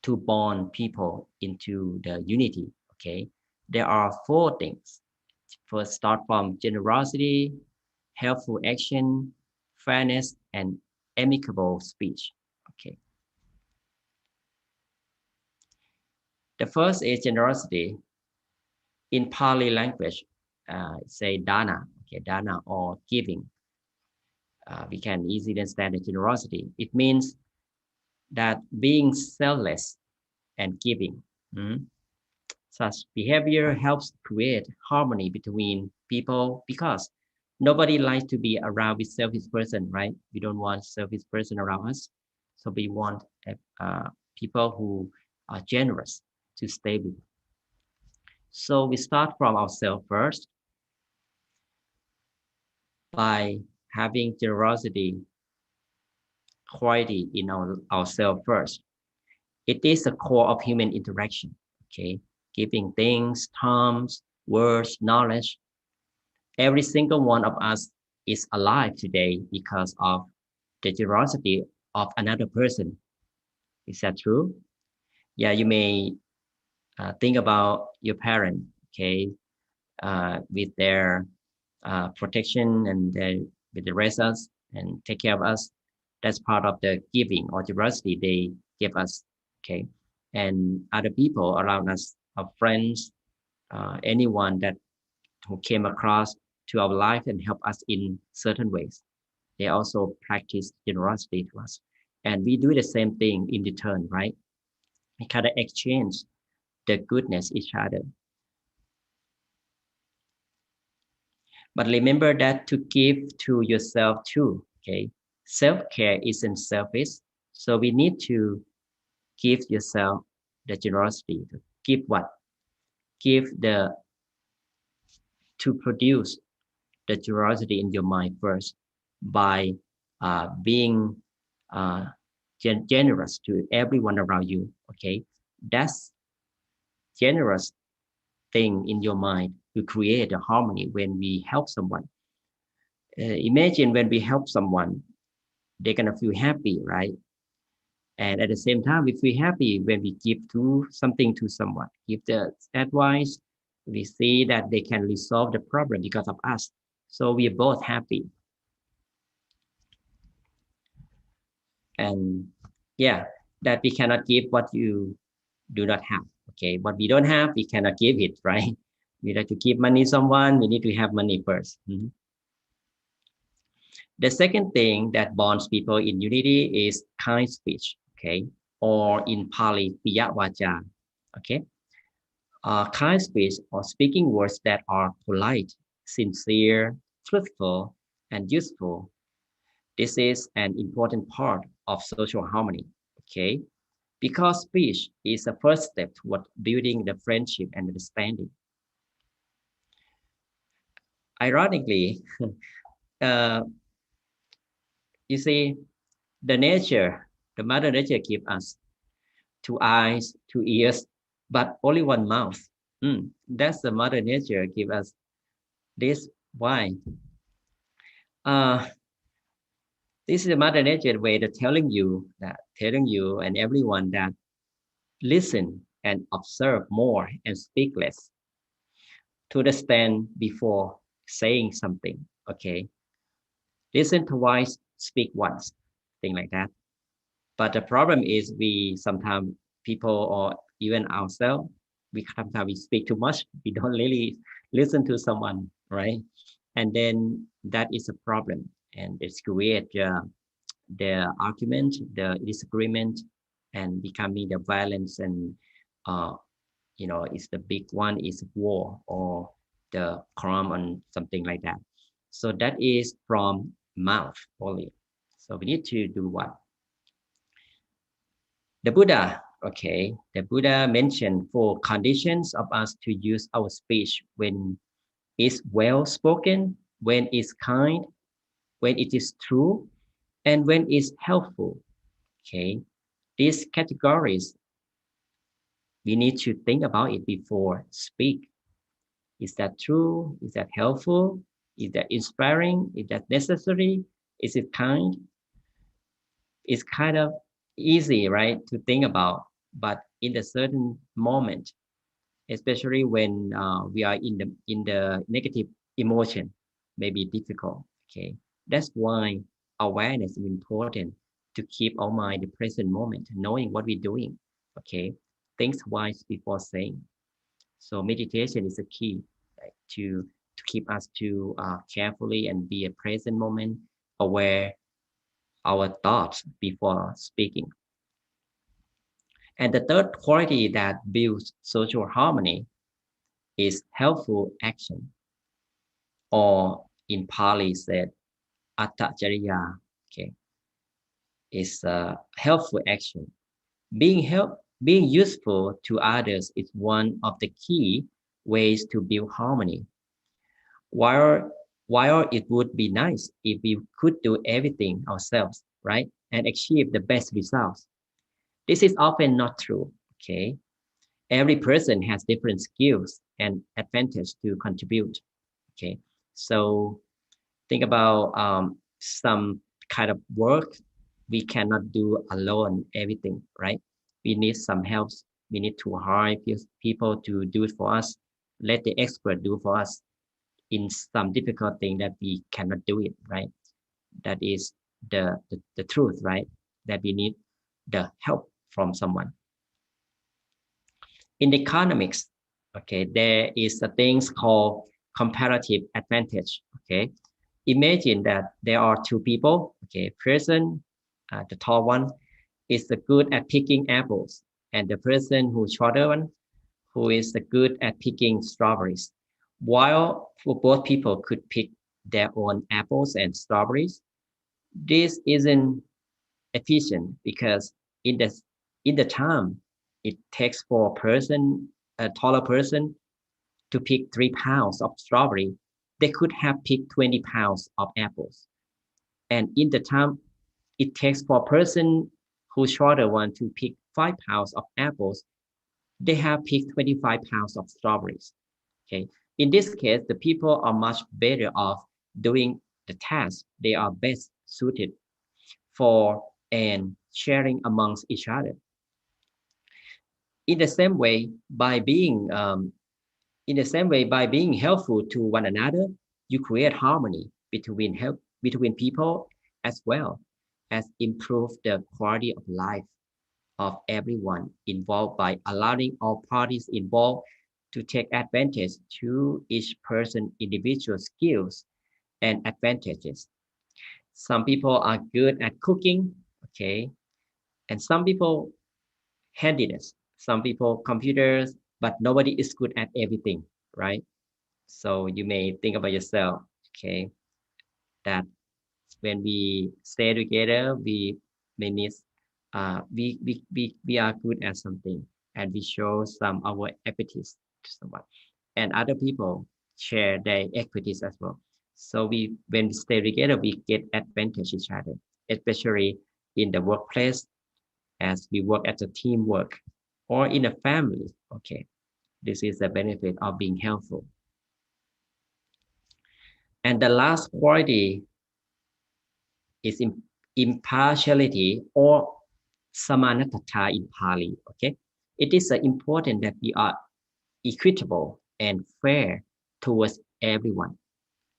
to bond people into the unity. Okay, there are 4 things. First, start from generosity, helpful action, fairness, and amicable speech. Okay, the first is generosity. In Pali language, say dana. Okay, dana or giving. We can easily understand the generosity. It means that being selfless and giving. Mm. Such behavior helps create harmony between people because nobody likes to be around with selfish person, right? We don't want selfish person around us. So we want people who are generous to stay with. So we start from ourselves first by having generosity quality in ourselves first. It is the core of human interaction, okay? Giving things, terms, words, knowledge. Every single one of us is alive today because of the generosity of another person. Is that true? Yeah, you may think about your parent, okay, with their protection and with the rest us and take care of us. That's part of the giving or generosity they give us. Okay, and other people around us, our friends, anyone that who came across to our life and help us in certain ways, they also practice generosity to us, and we do the same thing in return, right? We kind of exchange the goodness each other. But remember that to give to yourself too. Okay, self-care isn't selfish, so we need to give yourself the generosity to give what, give the, to produce the generosity in your mind first by being uh, generous to everyone around you. Okay, that's generous thing in your mind to create a harmony when we help someone. Imagine when we help someone, they're gonna feel happy, right? And at the same time, we feel happy when we give to something to someone, give the advice. We see that they can resolve the problem because of us. So we are both happy. And yeah, that we cannot give what you do not have. Okay, what we don't have, we cannot give it, right? We like to give money to someone, we need to have money 1st. The second thing that bonds people in unity is kind speech, okay, or in Pali, piya vaja, okay. Kind speech or speaking words that are polite, sincere, truthful, and useful. This is an important part of social harmony, okay, because speech is the first step toward building the friendship and understanding. Ironically, uh, you see, the nature, the mother nature gives us 2 eyes, 2 ears, but only one mouth. That's the mother nature give us this. Why? Uh, this is the mother nature way of telling you and everyone that listen and observe more and speak less to understand before saying something. Okay, listen twice, speak once, thing like that. But the problem is we sometimes people or even ourselves, we sometimes we speak too much. We don't really listen to someone, right? And then that is a problem, and it's create the argument, the disagreement, and becoming the violence and uh, it's the big one is war or the crime and something like that. So that is from mouth only. So we need to do what? The Buddha, okay, the Buddha mentioned 4 conditions of us to use our speech when it's well spoken, when it's kind, when it is true, and when it's helpful. Okay, these categories, we need to think about it before speak. Is that true? Is that helpful? Is that inspiring? Is that necessary? Is it kind? It's kind of easy, right, to think about, but in a certain moment, especially when we are in the negative emotion, may be difficult. Okay, that's why awareness is important to keep our mind in the present moment, knowing what we're doing. Okay, think twice before saying. So meditation is a key, right, to keep us to carefully and be a present moment, aware our thoughts before speaking. And the third quality that builds social harmony is helpful action, or in Pali said, attacariya. Okay, is a helpful action. Being useful to others is one of the key ways to build harmony. While while it would be nice if we could do everything ourselves, right, and achieve the best results, this is often not true. Okay, every person has different skills and advantage to contribute. Okay, so think about some kind of work we cannot do alone everything, right? We need some help. We need to hire people to do it for us. Let the expert do for us in some difficult thing that we cannot do it, right? That is the truth, right? That we need the help from someone. In economics, okay, there is a things called comparative advantage. Okay, imagine that there are two people. Okay, person, the tall one, is good at picking apples, and the person who's shorter one, who is good at picking strawberries. While for both people could pick their own apples and strawberries, this isn't efficient because in the in the time it takes for a taller person to pick 3 pounds of strawberry, they could have picked 20 pounds of apples. And in the time it takes for a person who's shorter one to pick 5 pounds of apples, they have picked 25 pounds of strawberries. Okay. In this case, the people are much better off doing the task they are best suited for and sharing amongst each other. In the same way, by being helpful to one another, you create harmony between people as well as improve the quality of life of everyone involved by allowing all parties involved to take advantage to each person's individual skills and advantages. Some people are good at cooking, okay, and some people handiness, some people computers, but nobody is good at everything, right? So you may think about yourself, okay, that when we stay together, we may need, we are good at something and we show some our equities to someone, and other people share their equities as well. So when we stay together, we get advantage each other, especially in the workplace as we work as a teamwork or in a family. Okay, this is the benefit of being helpful. And the last quality is impartiality or samanatata in Pali. Okay, it is important that we are equitable and fair towards everyone.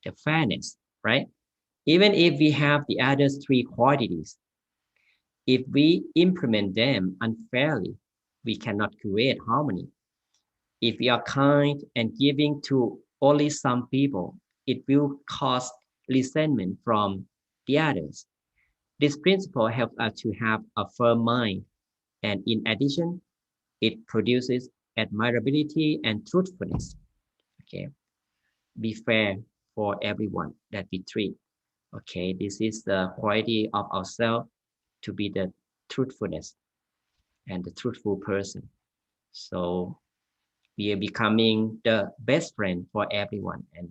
The fairness, right? Even if we have the other three qualities, if we implement them unfairly, we cannot create harmony. If we are kind and giving to only some people, it will cause resentment from the others. This principle helps us to have a firm mind, and in addition, it produces admirability and truthfulness. Okay, be fair for everyone that we treat. Okay, this is the quality of ourselves to be the truthfulness and the truthful person. So we are becoming the best friend for everyone, and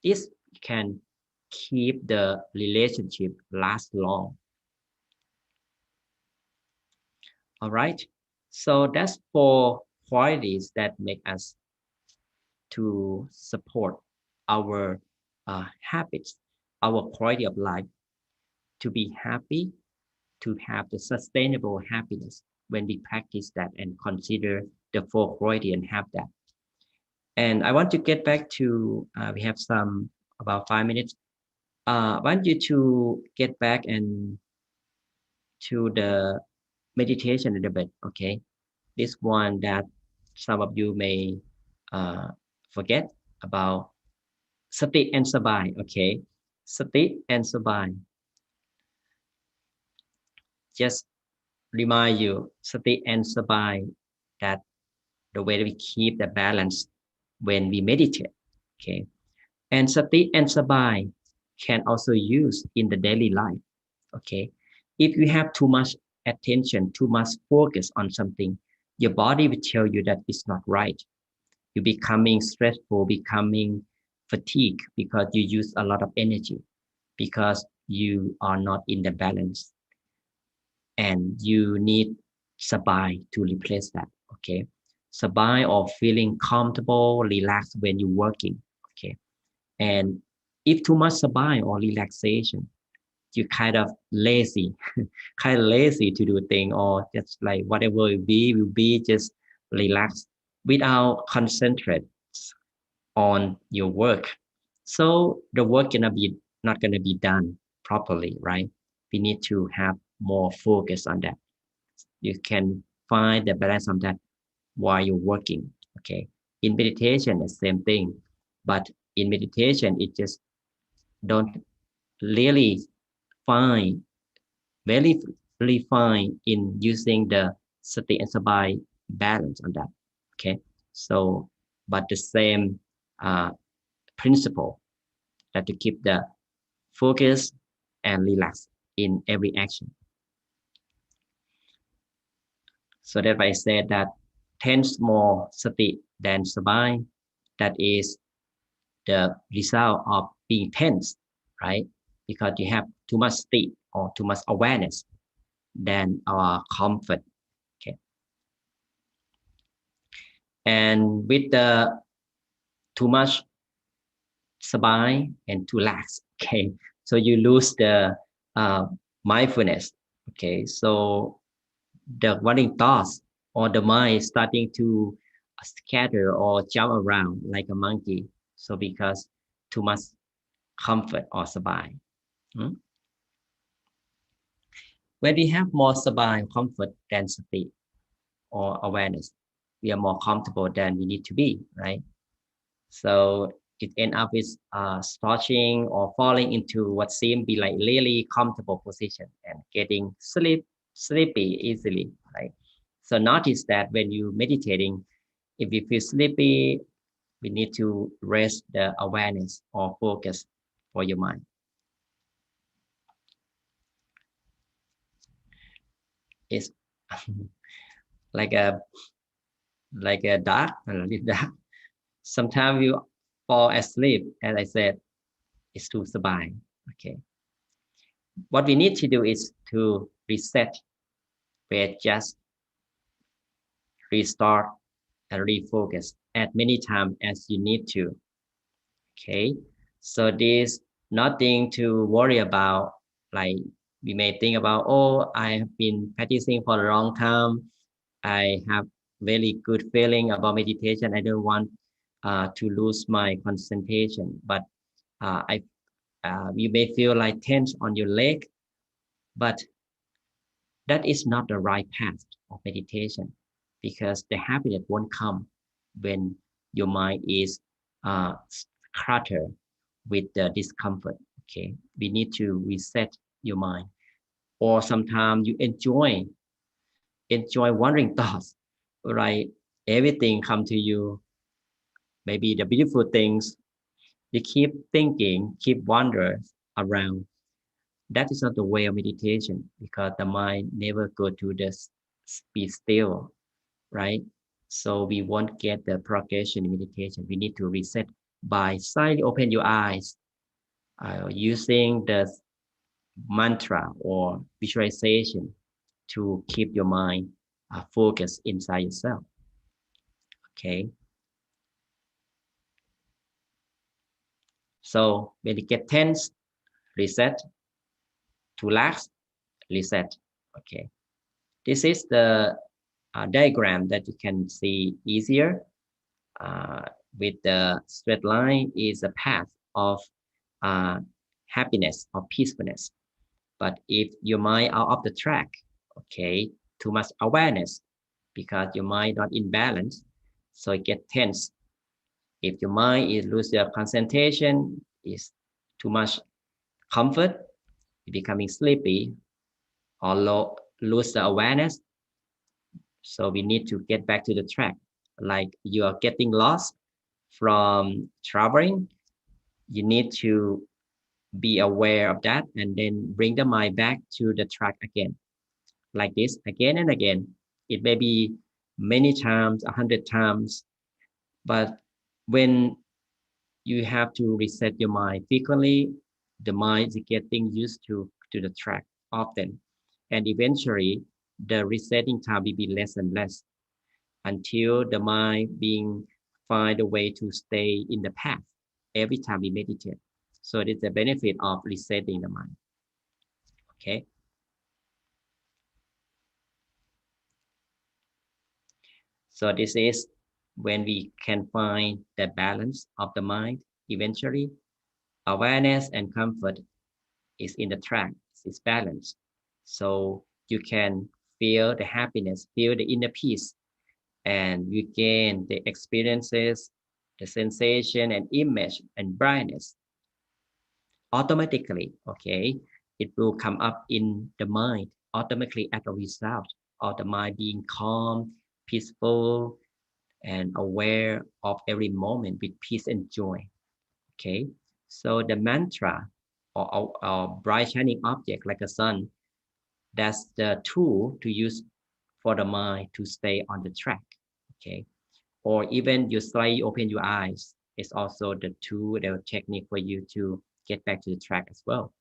this can keep the relationship last long. All right, so that's 4 qualities that make us to support our habits, our quality of life, to be happy, to have the sustainable happiness when we practice that and consider the 4 quality and have that. And I want to get back to, we have some about 5 minutes. I want you to get back and to the meditation a little bit, okay? This one that some of you may forget about sati and sabai, okay? Sati and sabai. Just remind you, sati and sabai, that the way we keep the balance when we meditate, okay? And sati and sabai can also use in the daily life, okay? If you have too much attention, too much focus on something, your body will tell you that it's not right. You're becoming stressful, becoming fatigued because you use a lot of energy, because you are not in the balance. And you need sabai to replace that, okay? Sabai or feeling comfortable, relaxed when you're working, okay? And if too much sabai or relaxation, you kind of lazy, kind of lazy to do thing, or just like whatever will be, just relax without concentrate on your work. So the work not gonna be done properly, right? we need to have more focus on that. You can find the balance on that while you're working. Okay. In meditation, the same thing. But in meditation, it just don't really find very really fine in using the sati and sabai balance on that. Okay. So, but the same principle that to keep the focus and relax in every action. So that's why I said that 10 more sati than sabai, that is the result of being tense, right? Because you have too much state or too much awareness than our comfort. Okay. And with the too much sabai and too lax, okay, so you lose the mindfulness. Okay, so the running thoughts or the mind starting to scatter or jump around like a monkey. So because too much comfort or sabai. When we have more sabai comfort than sati or awareness, we are more comfortable than we need to be, right? So it end up with starching or falling into what seems be like really comfortable position and getting sleepy easily, right? So notice that when you meditating, if you feel sleepy, we need to rest the awareness or focus for your mind. It's like a dark, a little dark. Sometimes you fall asleep, as I said, it's too sabai. Okay. What we need to do is to reset, readjust, restart, and refocus as many times as you need to. Okay. So there's nothing to worry about. Like we may think about, oh, I have been practicing for a long time. I have really good feeling about meditation. I don't want to lose my concentration, but you may feel like tense on your leg, but that is not the right path of meditation, because the happiness won't come when your mind is cluttered with the discomfort. Okay, we need to reset your mind, or sometimes you enjoy wandering thoughts, right? Everything come to you, maybe the beautiful things. You keep thinking, keep wandering around. That is not the way of meditation, because the mind never go to the be still, right? So we won't get the progression in meditation. We need to reset by slightly open your eyes, using the mantra or visualization to keep your mind focused inside yourself. Okay. So when you get tense, reset. To relax, reset. Okay. This is the diagram that you can see easier. With the straight line is a path of happiness or peacefulness. But if your mind out of the track, okay, too much awareness, because your mind not in balance, so it get tense. If your mind is lose your concentration, is too much comfort, becoming sleepy, or lose the awareness. So we need to get back to the track. Like you are getting lost from traveling, you need to be aware of that and then bring the mind back to the track again. Like this, again and again. It may be many times, 100 times, but when you have to reset your mind frequently, the mind is getting used to the track often. And eventually, the resetting time will be less and less until the mind being find a way to stay in the path every time we meditate. So it is the benefit of resetting the mind. Okay. So this is when we can find the balance of the mind. Eventually, awareness and comfort is in the track. is balanced. So you can feel the happiness, feel the inner peace, and you gain the experiences, the sensation and image and brightness automatically. Okay, it will come up in the mind automatically as a result of the mind being calm, peaceful, and aware of every moment with peace and joy. Okay, so the mantra or bright shining object like a sun, that's the tool to use for the mind to stay on the track. Okay, or even you slightly open your eyes, it's also the tool, the technique for you to get back to the track as well.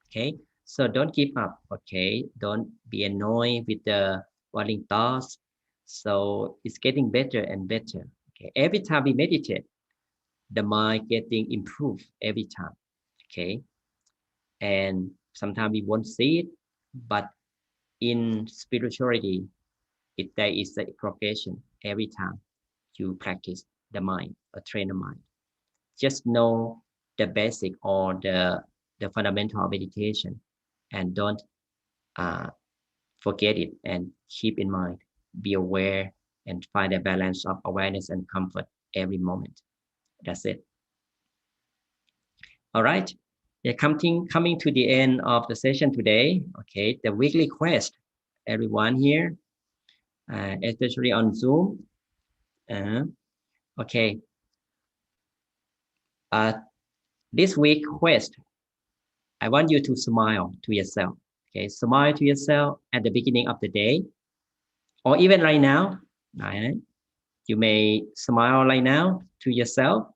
Okay, so don't give up. Okay, don't be annoyed with the warning thoughts. So it's getting better and better. Okay, every time we meditate, the mind getting improved every time. Okay, and sometimes we won't see it, but in spirituality, there is a progression every time you practice the mind or train the mind. Just know the basic or the fundamental of meditation, and don't uh, forget it, and keep in mind, be aware, and find a balance of awareness and comfort every moment. That's it. All right. Yeah, coming to the end of the session today. Okay, the weekly quest. Everyone here, especially on Zoom. Uh, okay. Uh, this week quest, I want you to smile to yourself. Okay, smile to yourself at the beginning of the day, or even right now. Right? You may smile right now to yourself.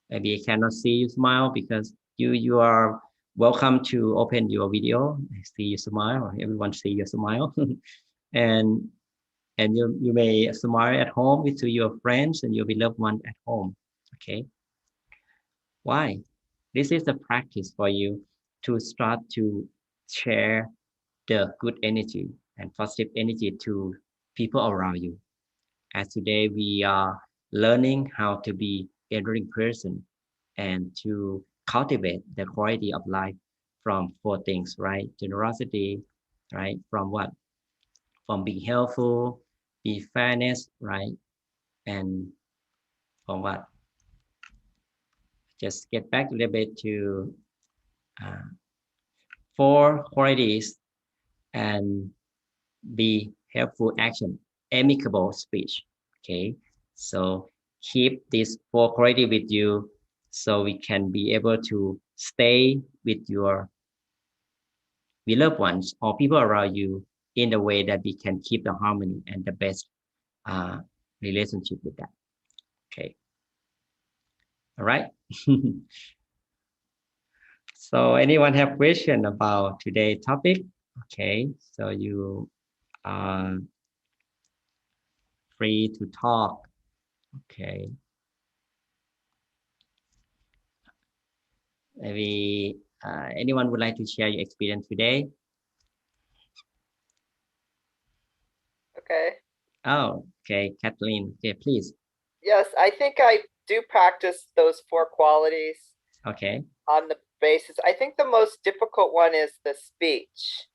Maybe I cannot see you smile because you are welcome to open your video. See you smile. Everyone see your smile, and you may smile at home with to your friends and your beloved one at home. Okay, why? This is a practice for you to start to share the good energy and positive energy to people around you. As today we are learning how to be a caring person and to cultivate the quality of life from four things, right? Generosity, right? From what? From being helpful, be fairness, right? And from what? Just get back a little bit to uh, four qualities and be helpful action, amicable speech. Okay, so keep this four quality with you, so we can be able to stay with your beloved ones or people around you in the way that we can keep the harmony and the best uh, relationship with that. Okay, all right. So anyone have question about today's topic? Okay, so you are free to talk. Okay, maybe anyone would like to share your experience today? Okay. Oh, okay, Kathleen. Okay, please. Yes, I think I do practice those four qualities Okay. on the basis. I think the most difficult one is the speech.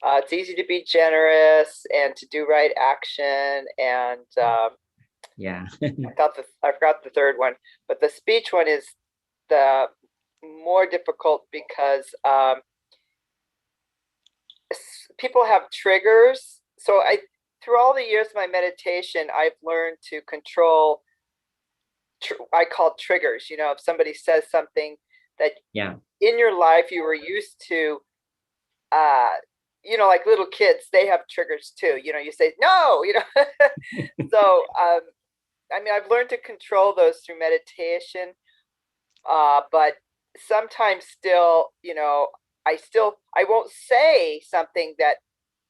It's easy to be generous and to do right action, and Yeah. I forgot the third one, but the speech one is the more difficult because people have triggers. So through all the years of my meditation, I've learned to control. I call triggers. You know, if somebody says something that Yeah. in your life you were used to, you know, like little kids, they have triggers too. You know, you say no. You know, so I mean, I've learned to control those through meditation, but sometimes still, you know, I won't say something that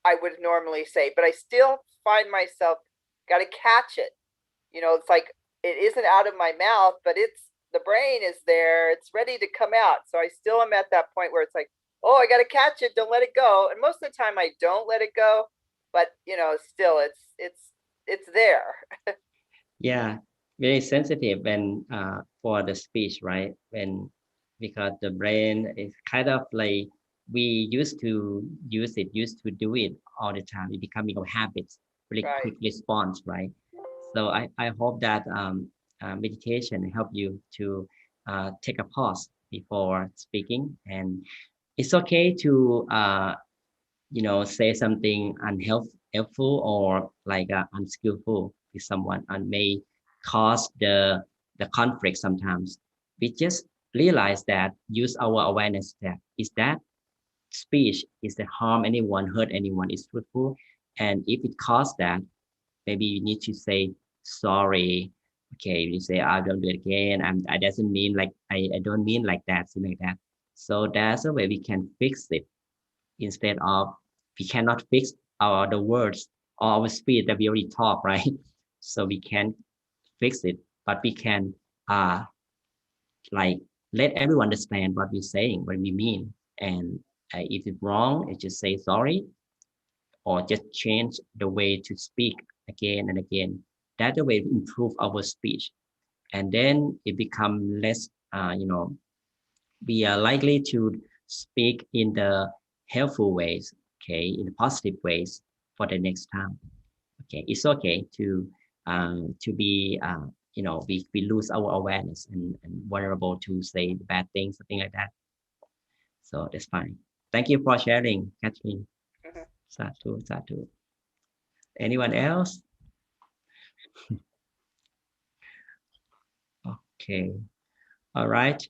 I would normally say, but I still find myself got to catch it. You know, it's like it isn't out of my mouth, but it's the brain is there. It's ready to come out. So I still am at that point where it's like, oh, I got to catch it. Don't let it go. And most of the time I don't let it go, but you know, still it's there. Yeah. Very sensitive when for the speech, right? When because the brain is kind of like we used to used to do it all the time. It becoming a habit, really Right. quick response, right? So I hope that meditation help you to take a pause before speaking, and it's okay to say something unhelpful or like unskillful with someone and may cause the conflict sometimes. We just realize that use our awareness that is that speech is that harm anyone, hurt anyone, is truthful. And if it cause that, maybe you need to say sorry. Okay, you say I don't do it again. I doesn't mean like I don't mean like that, something like that. So that's a way we can fix it instead of we cannot fix our the words or our speed that we already talk, right? So we can fix it, but we can like let everyone understand what we're saying, what we mean, and if it's wrong, it just say sorry or just change the way to speak again and again. That's the way to improve our speech, and then it become less, we are likely to speak in the helpful ways, okay, in the positive ways for the next time. Okay, it's okay to be, we lose our awareness and vulnerable to say bad things, something like that. So that's fine. Thank you for sharing, Catherine. Mhm. Sadhu, sadhu. Anyone else? Okay. All right.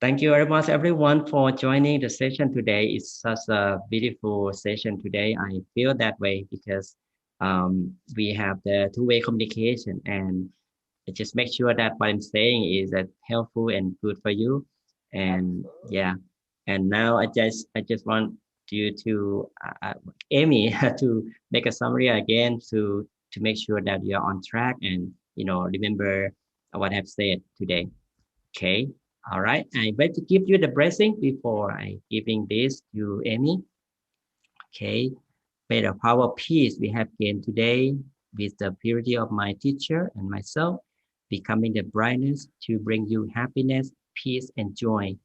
Thank you very much, everyone, for joining the session today. It's such a beautiful session today. I feel that way because we have the two-way communication, and just make sure that what I'm saying is that helpful and good for you. And yeah, and now I just want you to Amy to make a summary again to make sure that you're on track and remember what I've said today. Okay. All right. I'm going to give you the blessing before I giving this to Amy. Okay. May the power of peace we have gained today with the purity of my teacher and myself becoming the brightness to bring you happiness, peace, and joy.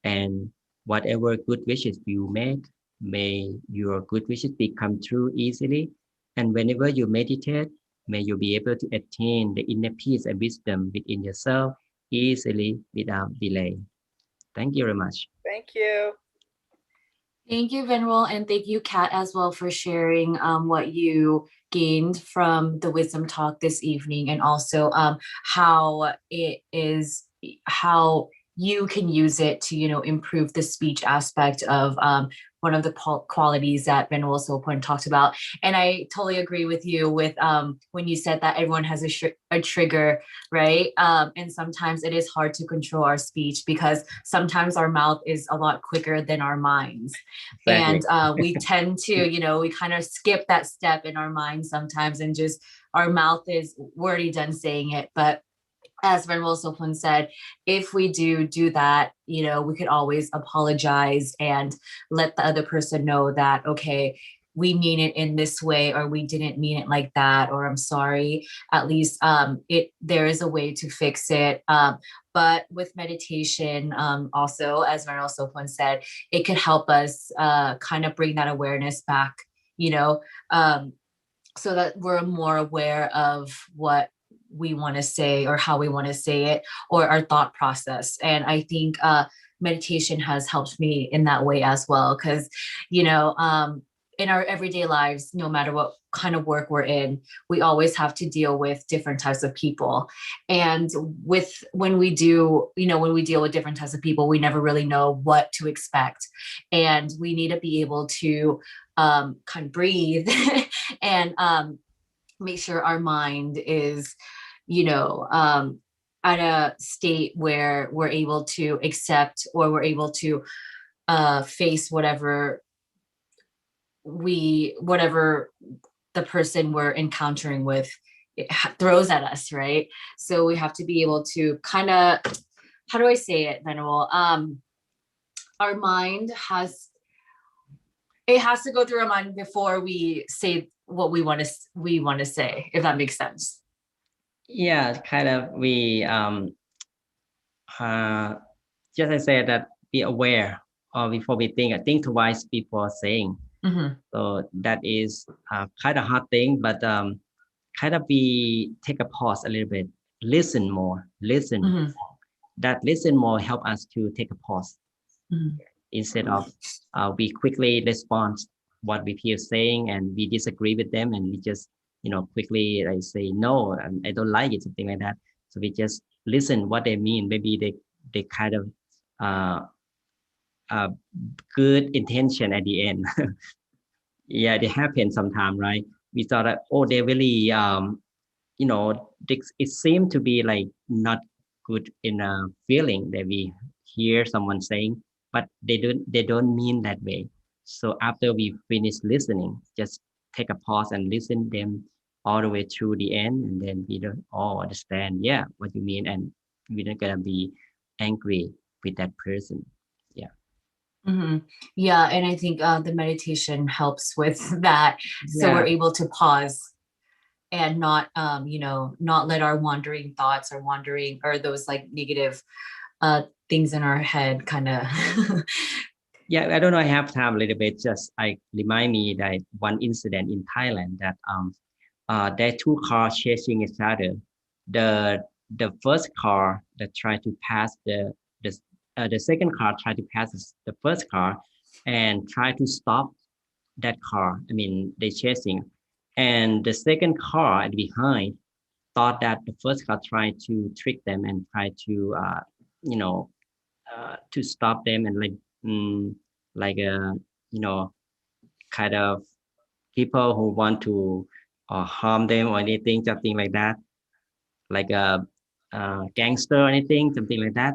And whatever good wishes you make, may your good wishes become true easily. And whenever you meditate, may you be able to attain the inner peace and wisdom within yourself easily without delay. Thank you very much. Thank you. Thank you, Venerable, and thank you, Kat, as well, for sharing what you gained from the wisdom talk this evening, and also how you can use it to improve the speech aspect of one of the qualities that Venerable Sopon talked about. And I totally agree with you with when you said that everyone has a trigger, right? And sometimes it is hard to control our speech because sometimes our mouth is a lot quicker than our minds. Exactly. And we tend to, we kind of skip that step in our mind sometimes, and just our mouth we're already done saying it. But as Venerable Sopon said, if we do that, we could always apologize and let the other person know that, okay, we mean it in this way, or we didn't mean it like that, or I'm sorry. At least there is a way to fix it. But with meditation, also, as Venerable Sopon said, it could help us kind of bring that awareness back, so that we're more aware of what we want to say or how we want to say it, or our thought process. And I think meditation has helped me in that way as well, because in our everyday lives, no matter what kind of work we're in, we always have to deal with different types of people. And when we deal with different types of people, we never really know what to expect, and we need to be able to kind of breathe and make sure our mind is at a state where we're able to accept, or we're able to face whatever the person we're encountering with throws at us, right? So we have to be able to kind of, how do I say it, Venerable? Our mind has to go through our mind before we say what we want to say, if that makes sense. Yeah, kind of we just I said that be aware or before we think twice before saying. So that is kind of hard thing, but kind of we take a pause a little bit, listen more, listen. That listen more help us to take a pause instead of we quickly respond what we hear saying and we disagree with them and we just quickly like say no, I don't like it, something like that. So we just listen what they mean. Maybe they kind of good intention at the end. Yeah, they happen sometime, right? We thought that, oh, they really it seemed to be like not good in a feeling that we hear someone saying, but they don't mean that way. So after we finish listening, just take a pause and listen them all the way through the end, and then we don't all understand, yeah, what you mean, and we're not gonna be angry with that person. Yeah. Yeah, and I think the meditation helps with that. So Yeah. we're able to pause and not not let our wandering thoughts or those like negative things in our head kind of Yeah, I don't know. I have time a little bit. Just I remind me that one incident in Thailand that there are two cars chasing each other. The first car that tried to pass the second car tried to pass the first car and try to stop that car. I mean, they chasing, and the second car behind thought that the first car tried to trick them and tried to to stop them and like kind of people who want to harm them or anything, something like that, like a gangster or anything, something like that.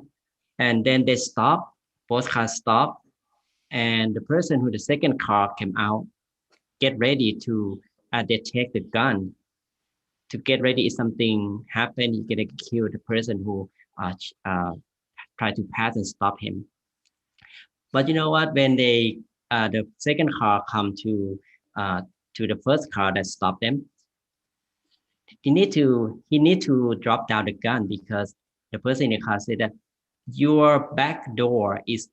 And then they stop, both cars stop, and the person who the second car came out, get ready to they take the gun to get ready if something happen, you gonna kill the person who try to pass and stop him. But you know what? When the second car come to the first car that stopped them, he need to drop down the gun because the person in the car said that your back door is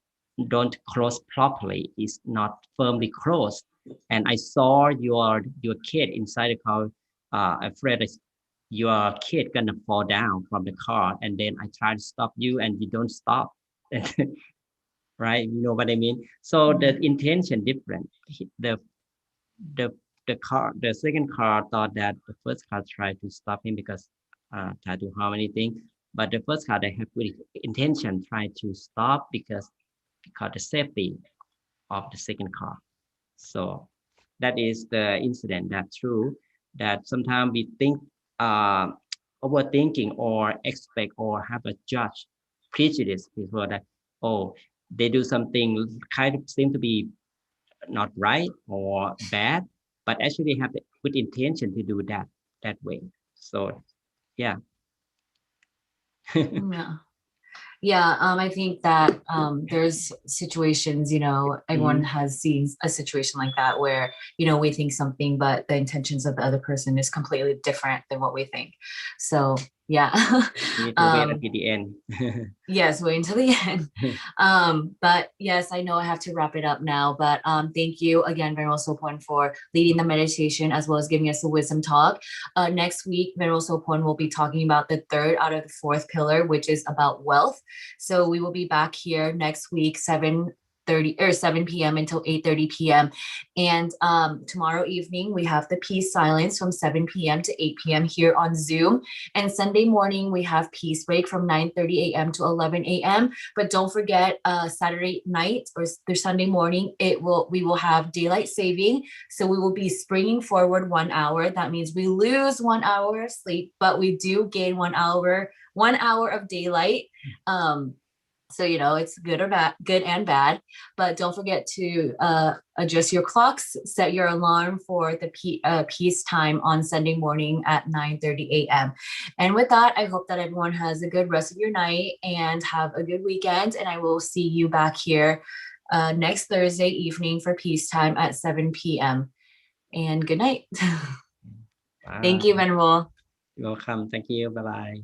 don't close properly, is not firmly closed, and I saw your kid inside the car. Afraid that your kid gonna fall down from the car, and then I try to stop you, and you don't stop. Right, you know what I mean? So the intention different. The the the second car thought that the first car tried to stop him because tried to harm anything, but the first car they have good intention tried to stop because the safety of the second car. So that is the incident. That's true that sometimes we think overthinking or expect or have a judge prejudice before that, oh, they do something kind of seem to be not right or bad, but actually have the good intention to do that way. So yeah. Yeah, I think that there's situations, everyone has seen a situation like that where, we think something, but the intentions of the other person is completely different than what we think. So yeah. You need to wait until the end. Yes, wait until the end. But yes, I know I have to wrap it up now, but thank you again, Ven.Sophon, for leading the meditation as well as giving us a wisdom talk. Next week, Ven.Sophon will be talking about the third out of the fourth pillar, which is about wealth. So we will be back here next week, 7 p.m. until 8:30 p.m. And tomorrow evening, we have the Peace Silence from 7 p.m. to 8 p.m. here on Zoom. And Sunday morning, we have Peace Break from 9:30 a.m. to 11 a.m. But don't forget, Saturday night or Sunday morning, we will have daylight saving. So we will be springing forward 1 hour. That means we lose 1 hour of sleep, but we do gain 1 hour of daylight. So, it's good and bad, but don't forget to adjust your clocks, set your alarm for the peace time on Sunday morning at 9:30 a.m. And with that, I hope that everyone has a good rest of your night and have a good weekend. And I will see you back here next Thursday evening for peace time at 7 p.m. And good night. Thank you, Venerable. You're welcome. Thank you. Bye-bye.